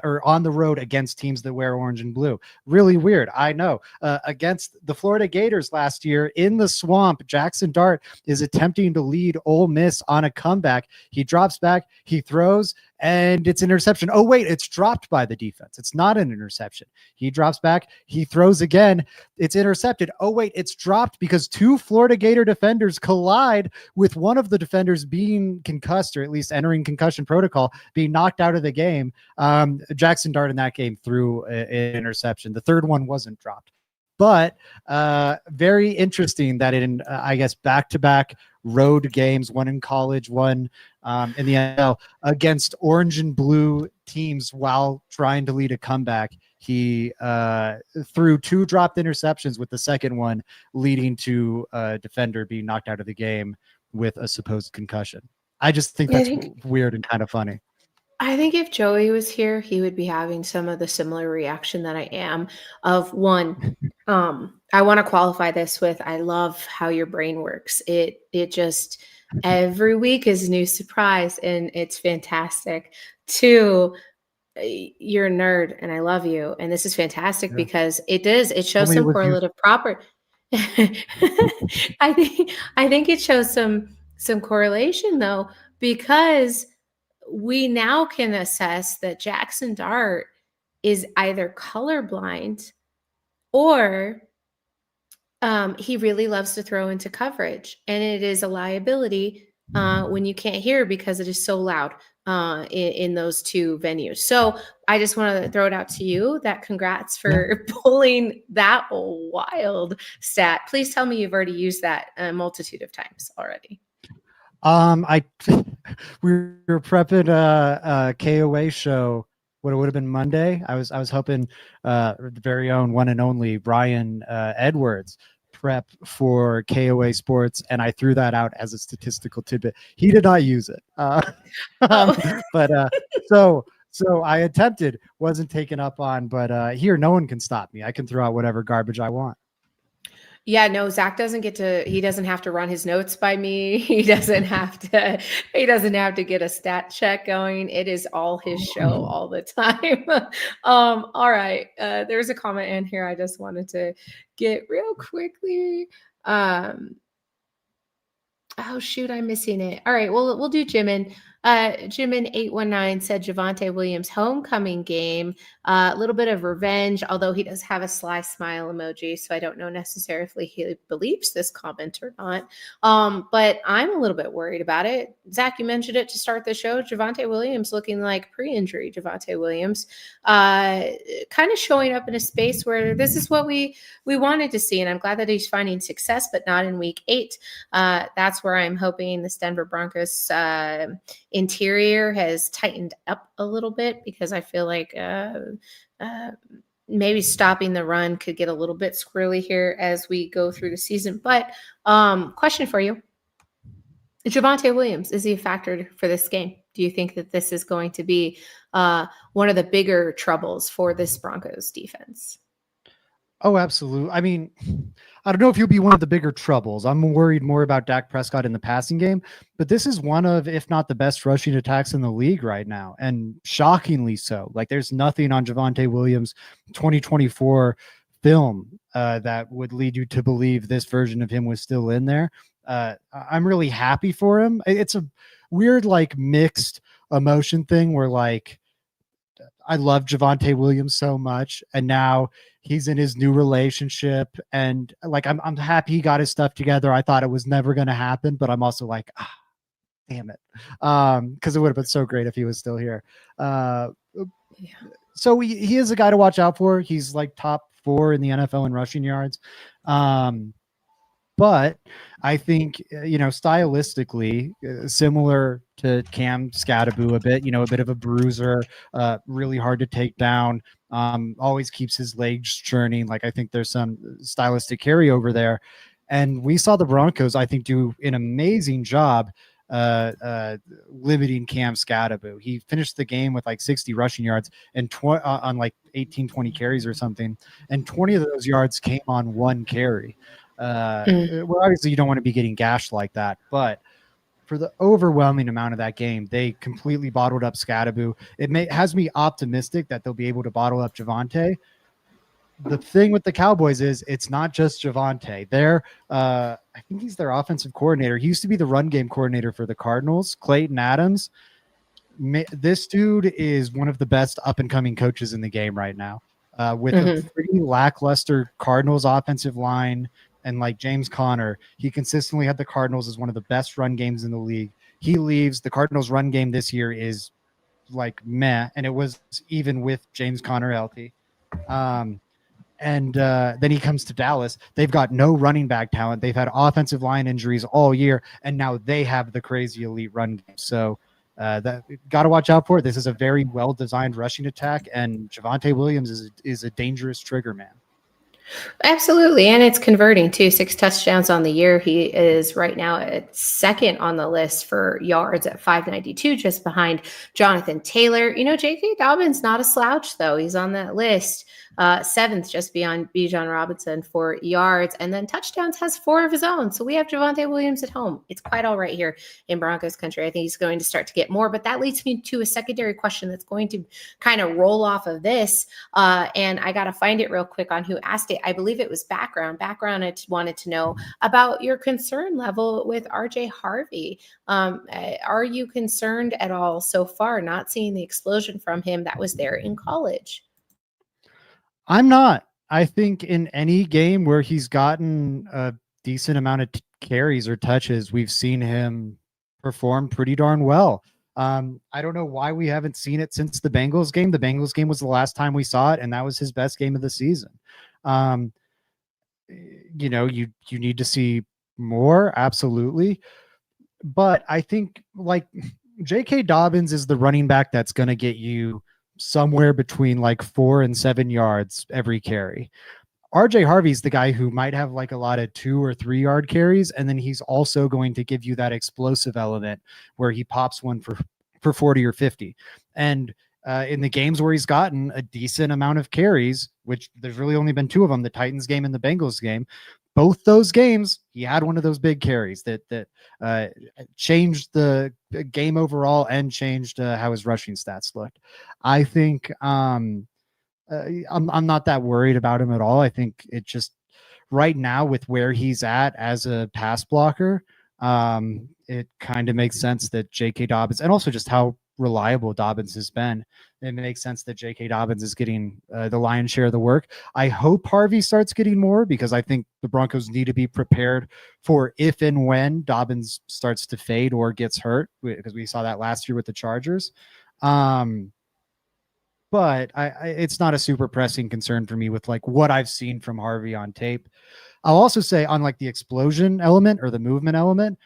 or on the road against teams that wear orange and blue. Really weird. I know. Against the Florida Gators last year in the swamp, Jackson Dart is attempting to lead Ole Miss on a comeback. He drops back, he throws, and it's an interception. Oh, wait, it's dropped by the defense. It's not an interception. He drops back, he throws again. It's intercepted. Oh, wait, it's dropped because two Florida Gator defenders collide with one of the defenders being concussed, or at least entering concussion protocol, being knocked out of the game. Jackson Dart in that game threw an interception. The third one wasn't dropped. But very interesting that in, I guess, back-to-back road games, one in college, one in the NFL, against orange and blue teams while trying to lead a comeback, he threw two dropped interceptions, with the second one leading to a defender being knocked out of the game with a supposed concussion. I just think that's weird and kind of funny. I think if Joey was here, he would be having some of the similar reaction that I am of one. I want to qualify this with, I love how your brain works. It just every week is a new surprise and it's fantastic. Two, you're a nerd and I love you. And this is fantastic because it shows some correlative property. I think it shows some correlation though, because we now can assess that Jackson Dart is either colorblind or he really loves to throw into coverage. And it is a liability when you can't hear because it is so loud in those two venues. So I just want to throw it out to you that congrats for pulling that wild stat. Please tell me you've already used that a multitude of times already. We were prepping a KOA show. What it would have been Monday. I was hoping the very own one and only Brian Edwards prep for KOA Sports, and I threw that out as a statistical tidbit. He did not use it, but so I attempted, wasn't taken up on. But here, no one can stop me. I can throw out whatever garbage I want. Yeah, no, Zach doesn't he doesn't have to run his notes by me. He doesn't have to get a stat check going. It is all his show all the time. All right. There's a comment in here I just wanted to get real quickly. Oh shoot, I'm missing it. All right, well, we'll do Jimin. Jimin819 said Javonte Williams homecoming game, a little bit of revenge, although he does have a sly smile emoji, so I don't know necessarily if he believes this comment or not. But I'm a little bit worried about it. Zach, you mentioned it to start the show. Javonte Williams looking like pre-injury Javonte Williams, kind of showing up in a space where this is what we wanted to see, and I'm glad that he's finding success, but not in week 8. That's where I'm hoping this Denver Broncos interior has tightened up a little bit, because I feel like maybe stopping the run could get a little bit squirrely here as we go through the season. But question for you. Javonte Williams, is he a factor for this game? Do you think that this is going to be one of the bigger troubles for this Broncos defense? Oh, absolutely. I mean, I don't know if he'll be one of the bigger troubles. I'm worried more about Dak Prescott in the passing game, but this is one of, if not the best rushing attacks in the league right now, and shockingly so. Like, there's nothing on Javonte Williams' 2024 film that would lead you to believe this version of him was still in there. I'm really happy for him. It's a weird, like, mixed emotion thing where, like, I love Javonte Williams so much, and now he's in his new relationship, and like I'm happy he got his stuff together. I thought it was never going to happen, but I'm also like, damn it, because it would have been so great if he was still here. So he is a guy to watch out for. He's like top 4 in the NFL in rushing yards. But I think, stylistically, similar to Cam Scatteraboo a bit, a bit of a bruiser, really hard to take down, always keeps his legs churning. Like, I think there's some stylistic carryover there. And we saw the Broncos, I think, do an amazing job limiting Cam Scatteraboo. He finished the game with like 60 rushing yards and on like 20 carries or something. And 20 of those yards came on one carry. Well, obviously you don't want to be getting gashed like that, but for the overwhelming amount of that game, they completely bottled up Scadaboo. Has me optimistic that they'll be able to bottle up Javonte. The thing with the Cowboys is it's not just Javonte. I think he's their offensive coordinator. He used to be the run game coordinator for the Cardinals, Clayton Adams. This dude is one of the best up and coming coaches in the game right now. With a pretty lackluster Cardinals offensive line and like James Conner, he consistently had the Cardinals as one of the best run games in the league. He leaves. The Cardinals run game this year is like meh, and it was even with James Conner healthy. And then he comes to Dallas. They've got no running back talent. They've had offensive line injuries all year, and now they have the crazy elite run game. So that got to watch out for it. This is a very well-designed rushing attack, and Javonte Williams is a dangerous trigger man. Absolutely. And it's converting too. 6 touchdowns on the year. He is right now at second on the list for yards at 592, just behind Jonathan Taylor. J.K. Dobbins, not a slouch, though. He's on that list. 7th, just beyond Bijan Robinson for yards. And then touchdowns, has 4 of his own. So we have Javonte Williams at home. It's quite all right here in Broncos country. I think he's going to start to get more. But that leads me to a secondary question that's going to kind of roll off of this. And I got to find it real quick on who asked it. I believe it was Background. Background, I wanted to know about your concern level with RJ Harvey. Are you concerned at all so far, not seeing the explosion from him that was there in college? I'm not. I think in any game where he's gotten a decent amount of carries or touches, we've seen him perform pretty darn well. I don't know why we haven't seen it since the Bengals game. The Bengals game was the last time we saw it, and that was his best game of the season. You need to see more, absolutely. But I think like J.K. Dobbins is the running back that's going to get you somewhere between like 4 and 7 yards every carry. RJ Harvey's the guy who might have like a lot of 2 or 3 yard carries, and then he's also going to give you that explosive element where he pops one for 40 or 50. And in the games where he's gotten a decent amount of carries, which there's really only been 2 of them, the Titans game and the Bengals game, both those games, he had one of those big carries that changed the game overall and changed how his rushing stats looked. I think I'm not that worried about him at all. I think it just right now with where he's at as a pass blocker, it kind of makes sense that J.K. Dobbins, and also just how reliable Dobbins has been, it makes sense that J.K. Dobbins is getting the lion's share of the work. I hope Harvey starts getting more, because I think the Broncos need to be prepared for if and when Dobbins starts to fade or gets hurt, because we saw that last year with the Chargers. But it's not a super pressing concern for me with like what I've seen from Harvey on tape. I'll also say on like the explosion element or the movement element,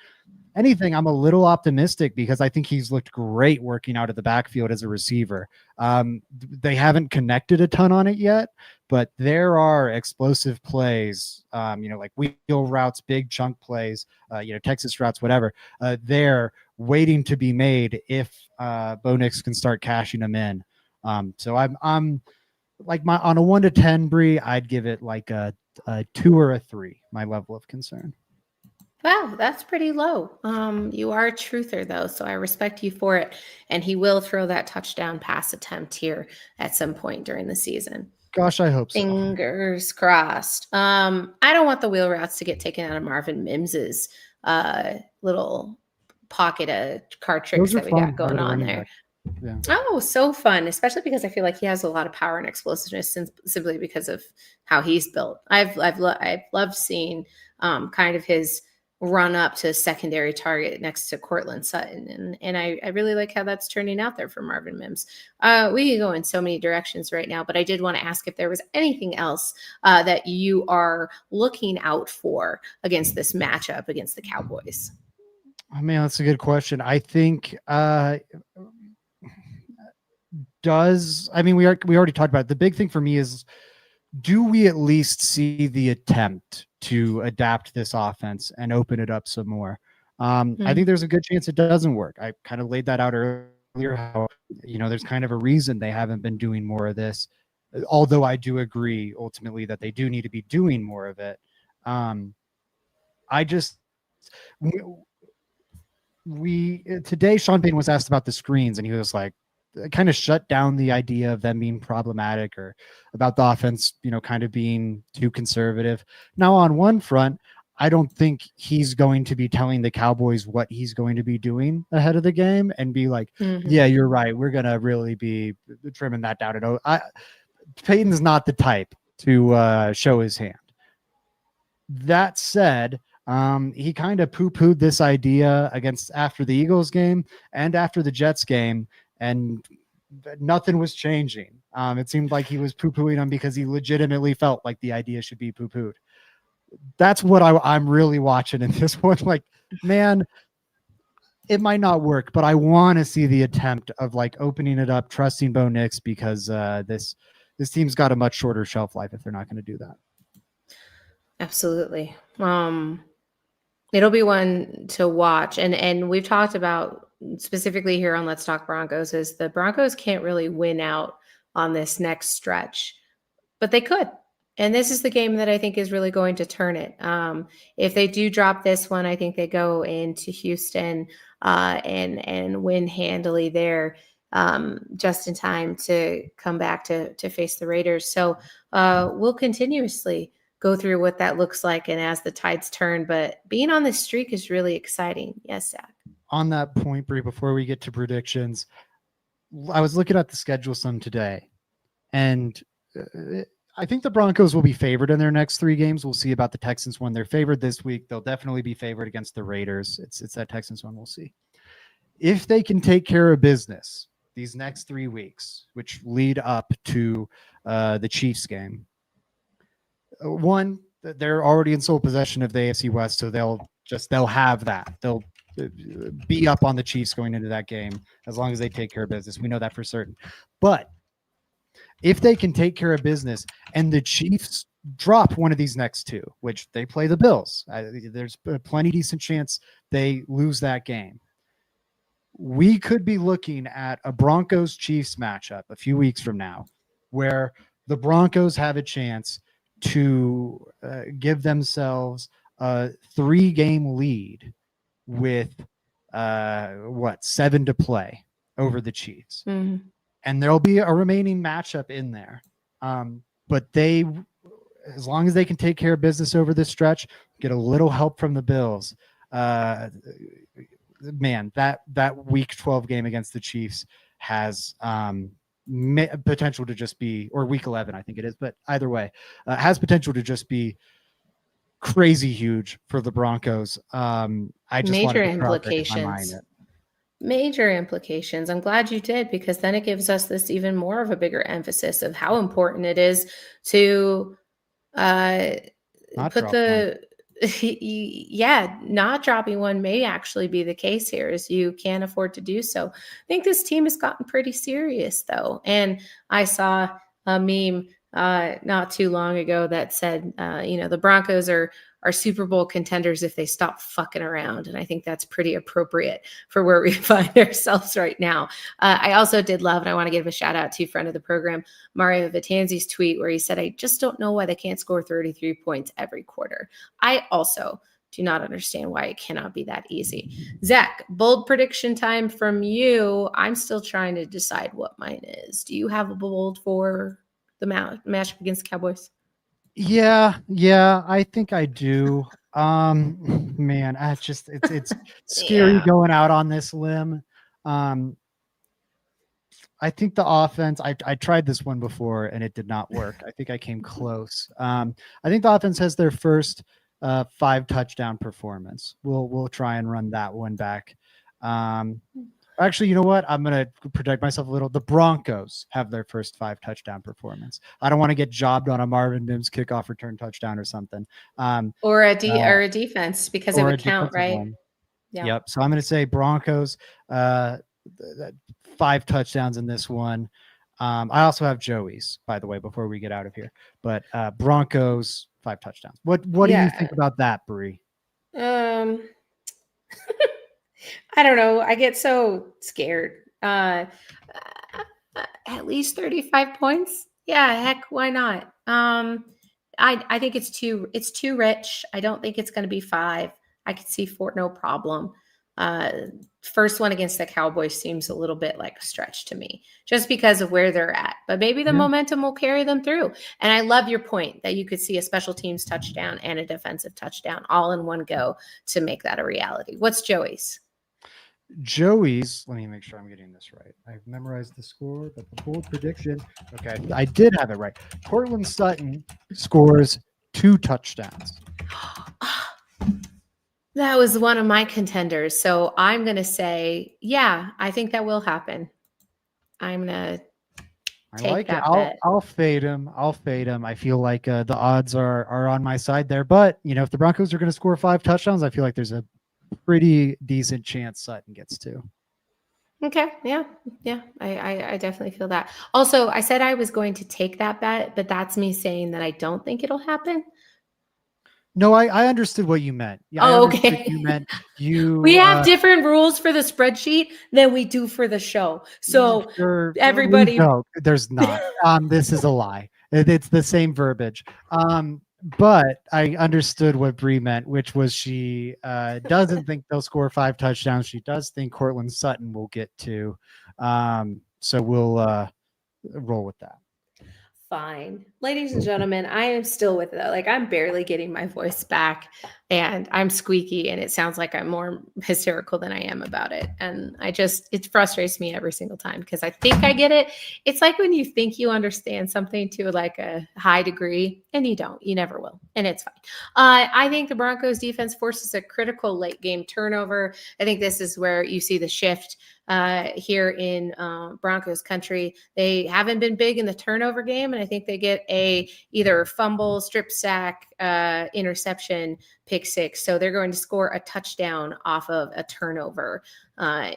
anything, I'm a little optimistic because I think he's looked great working out of the backfield as a receiver. They haven't connected a ton on it yet, but there are explosive plays, like wheel routes, big chunk plays, Texas routes, whatever. They're waiting to be made if Bo Nix can start cashing them in. So I'm like on a 1 to 10, Bree, I'd give it like a 2 or a 3, my level of concern. Wow, that's pretty low. You are a truther, though, so I respect you for it. And he will throw that touchdown pass attempt here at some point during the season. Gosh, I hope so. Fingers crossed. I don't want the wheel routes to get taken out of Marvin Mims's little pocket of card tricks that we got going on there. Yeah. Oh, so fun, especially because I feel like he has a lot of power and explosiveness simply because of how he's built. I've loved seeing kind of his run up to secondary target next to Cortland Sutton. And I really like how that's turning out there for Marvin Mims. We can go in so many directions right now, but I did want to ask if there was anything else that you are looking out for against this matchup against the Cowboys. Oh, man, that's a good question. I think we already talked about it. The big thing for me is, do we at least see the attempt to adapt this offense and open it up some more? I think there's a good chance it doesn't work. I kind of laid that out earlier, how, there's kind of a reason they haven't been doing more of this, although I do agree ultimately that they do need to be doing more of it. today Sean Payton was asked about the screens, and he was like, kind of shut down the idea of them being problematic or about the offense, kind of being too conservative. Now, on one front, I don't think he's going to be telling the Cowboys what he's going to be doing ahead of the game and be like, yeah, you're right. We're going to really be trimming that down. And Peyton's not the type to show his hand. That said, he kind of poo-pooed this idea after the Eagles game and after the Jets game, and nothing was changing. It seemed like he was poo-pooing them because he legitimately felt like the idea should be poo-pooed. That's what I'm really watching in this one. Like, man, it might not work, but I want to see the attempt of like opening it up, trusting Bo Nix, because this team's got a much shorter shelf life if they're not going to do that. Absolutely. It'll be one to watch. And we've talked about specifically here on Let's Talk Broncos is the Broncos can't really win out on this next stretch, but they could. And this is the game that I think is really going to turn it. If they do drop this one, I think they go into Houston and win handily there, just in time to come back to face the Raiders. So we'll continuously go through what that looks like and as the tides turn. But being on this streak is really exciting. Yes, Zach. On that point, Brie, before we get to predictions, I was looking at the schedule some today, and I think the Broncos will be favored in their next 3 games. We'll see about the Texans one. They're favored this week. They'll definitely be favored against the Raiders. It's that Texans one. We'll see. If they can take care of business these next 3 weeks, which lead up to the Chiefs game, one, they're already in sole possession of the AFC West, so they'll have that. They'll be up on the Chiefs going into that game as long as they take care of business. We know that for certain. But if they can take care of business and the Chiefs drop one of these next 2, which they play the Bills, there's a plenty decent chance they lose that game. We could be looking at a Broncos-Chiefs matchup a few weeks from now where the Broncos have a chance to give themselves a 3-game lead with 7 to play over the Chiefs. Mm-hmm. And there'll be a remaining matchup in there. But as long as they can take care of business over this stretch, get a little help from the Bills, man, that week 12 game against the Chiefs has potential to just be, or week 11, I think it is, but either way, has potential to just be crazy huge for the Broncos. I just major implications. Major implications. I'm glad you did, because then it gives us this even more of a bigger emphasis of how important it is to put the not dropping one may actually be the case here, as you can't afford to do so. I think this team has gotten pretty serious though. And I saw a meme not too long ago that said, the Broncos are Super Bowl contenders if they stop fucking around. And I think that's pretty appropriate for where we find ourselves right now. I also did love, and I want to give a shout out to a friend of the program, Mario Vitanzi's tweet, where he said, I just don't know why they can't score 33 points every quarter. I also do not understand why it cannot be that easy. Zach, bold prediction time from you. I'm still trying to decide what mine is. Do you have a bold for the matchup against the Cowboys? Yeah, I think I do. Man, it's scary going out on this limb. I think the offense, I tried this one before and it did not work. I think I came close. I think the offense has their first 5 touchdown performance. We'll try and run that one back. Actually, you know what? I'm going to protect myself a little. The Broncos have their first 5 touchdown performance. I don't want to get jobbed on a Marvin Mims kickoff return touchdown or something. Or a defense, because it would count, right? Yeah. Yep. So I'm going to say Broncos, 5 touchdowns in this one. I also have Joey's, by the way, before we get out of here. But Broncos, 5 touchdowns. What do you think about that, Brie? I don't know. I get so scared. At least 35 points. Yeah, heck, why not? I think it's too rich. I don't think it's going to be 5. I could see 4, no problem. First one against the Cowboys seems a little bit like a stretch to me just because of where they're at. But maybe the momentum will carry them through. And I love your point that you could see a special teams touchdown and a defensive touchdown all in one go to make that a reality. What's Joey's? Joey's, let me make sure I'm getting this right. I've memorized the score, but the bold prediction, okay, I did have it right. Cortland Sutton scores 2 touchdowns. That was one of my contenders. So I'm going to say, yeah, I think that will happen. I'm going to take that bet. I'll fade him. I feel like the odds are on my side there. But, if the Broncos are going to score 5 touchdowns, I feel like there's a pretty decent chance Sutton gets 2. Okay. Yeah. I definitely feel that. Also, I said I was going to take that bet, but that's me saying that I don't think it'll happen. No, I understood what you meant. Yeah, okay. You meant you. We have different rules for the spreadsheet than we do for the show. So everybody, no, there's not. This is a lie. It's the same verbiage. But I understood what Bree meant, which was she doesn't think they'll score 5 touchdowns. She does think Cortland Sutton will get 2. So we'll roll with that. Fine. Ladies and gentlemen, I am still with it. Like, I'm barely getting my voice back and I'm squeaky and it sounds like I'm more hysterical than I am about it. And it frustrates me every single time because I think I get it. It's like when you think you understand something to like a high degree and you don't, you never will. And it's fine. I think the Broncos defense forces a critical late game turnover. I think this is where you see the shift here in Broncos country. They haven't been big in the turnover game, and I think they get either fumble, strip sack, interception, pick 6. So they're going to score a touchdown off of a turnover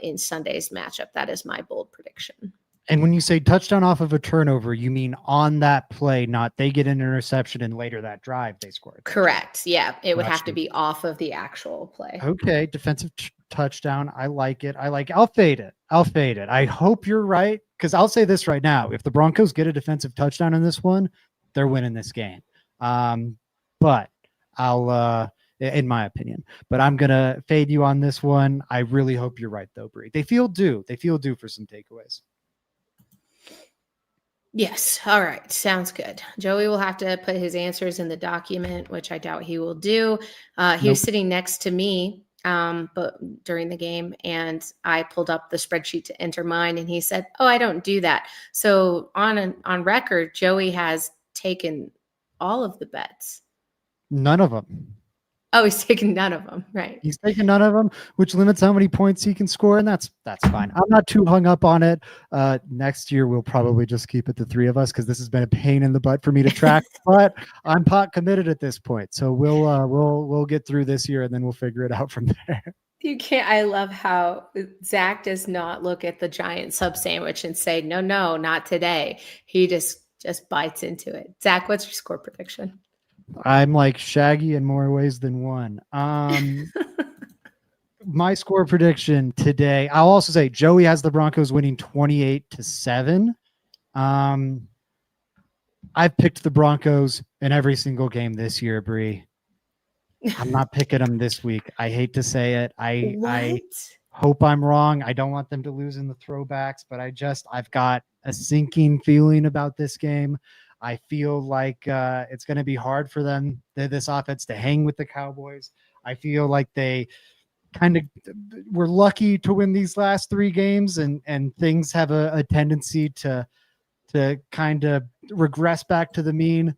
in Sunday's matchup. That is my bold prediction. And when you say touchdown off of a turnover, you mean on that play, not they get an interception and later that drive they scored. Correct. Yeah, it would have to be off of the actual play. Okay, defensive touchdown. I like it. I'll fade it. I hope you're right, because I'll say this right now. If the Broncos get a defensive touchdown in this one, they're winning this game. But I'll in my opinion. But I'm gonna fade you on this one. I really hope you're right though, Bree. They feel due for some takeaways. Yes. All right. Sounds good. Joey will have to put his answers in the document, which I doubt he will do. He was sitting next to me but during the game, and I pulled up the spreadsheet to enter mine, and he said, "Oh, I don't do that." So on record, Joey has taken all of the bets. None of them. Oh, he's taken none of them. Right. He's taken none of them, which limits how many points he can score, and that's fine. I'm not too hung up on it. Next year, we'll probably just keep it the 3 of us because this has been a pain in the butt for me to track. But I'm pot committed at this point, so we'll get through this year and then we'll figure it out from there. You can't. I love how Zach does not look at the giant sub sandwich and say, "No, not today." He just bites into it. Zach, what's your score prediction? I'm like Shaggy in more ways than one. My score prediction today, I'll also say Joey has the Broncos winning 28-7. I've picked the Broncos in every single game this year, Bree. I'm not picking them this week. I hate to say it. I hope I'm wrong. I don't want them to lose in the throwbacks, but I've got a sinking feeling about this game. I feel like it's going to be hard for them, this offense, to hang with the Cowboys. I feel like they kind of were lucky to win these last 3 games, and things have a tendency to kind of regress back to the mean.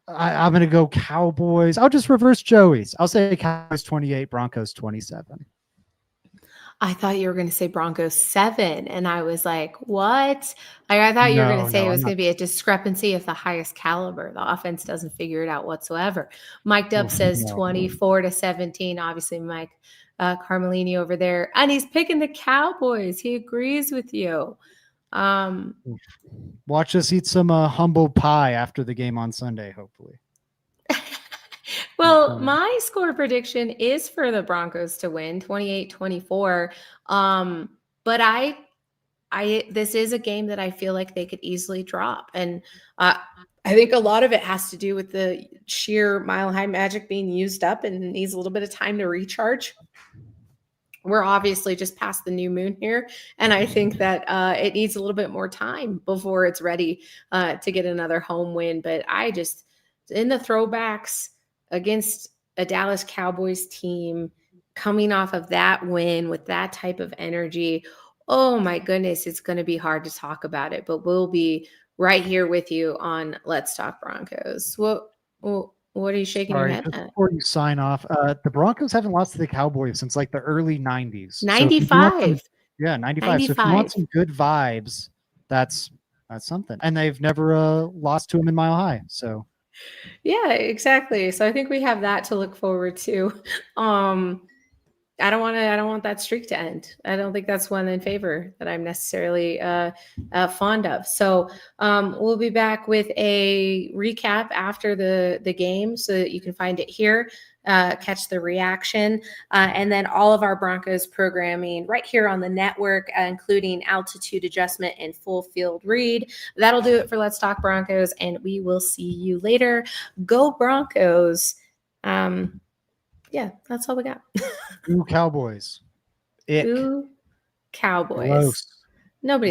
I'm going to go Cowboys. I'll just reverse Joey's. I'll say Cowboys 28, Broncos 27. I thought you were going to say Broncos 7. And I was like, what? I thought you were going to say it was going to be a discrepancy of the highest caliber. The offense doesn't figure it out whatsoever. Mike Dub says 24-17. Obviously, Mike Carmelini over there. And he's picking the Cowboys. He agrees with you. Watch us eat some humble pie after the game on Sunday, hopefully. Well, my score prediction is for the Broncos to win 28-24. But I this is a game that I feel like they could easily drop. And I think a lot of it has to do with the sheer Mile High Magic being used up and needs a little bit of time to recharge. we're obviously just past the new moon here, and I think that it needs a little bit more time before it's ready to get another home win. But I just, in the throwbacks against a Dallas Cowboys team coming off of that win with that type of energy, oh my goodness, it's going to be hard to talk about it. But we'll be right here with you on Let's Talk Broncos. What are you shaking your Sorry, head just at? before you sign off, the Broncos haven't lost to the Cowboys since like the early 90s. So if you want some, 95. yeah, 95. So if you want 95. some good vibes, that's something. And they've never lost to them in Mile High. So Yeah, exactly. So I think we have that to look forward to. Um, I don't want that streak to end. I don't think that's one in favor that I'm necessarily fond of. So we'll be back with a recap after the game so that you can find it here, catch the reaction, and then all of our Broncos programming right here on the network, including altitude adjustment and full field read. That'll do it for Let's Talk Broncos, and we will see you later. Go Broncos. Yeah, that's all we got. Ooh, Cowboys. Ick. Ooh, Cowboys. Gross. Nobody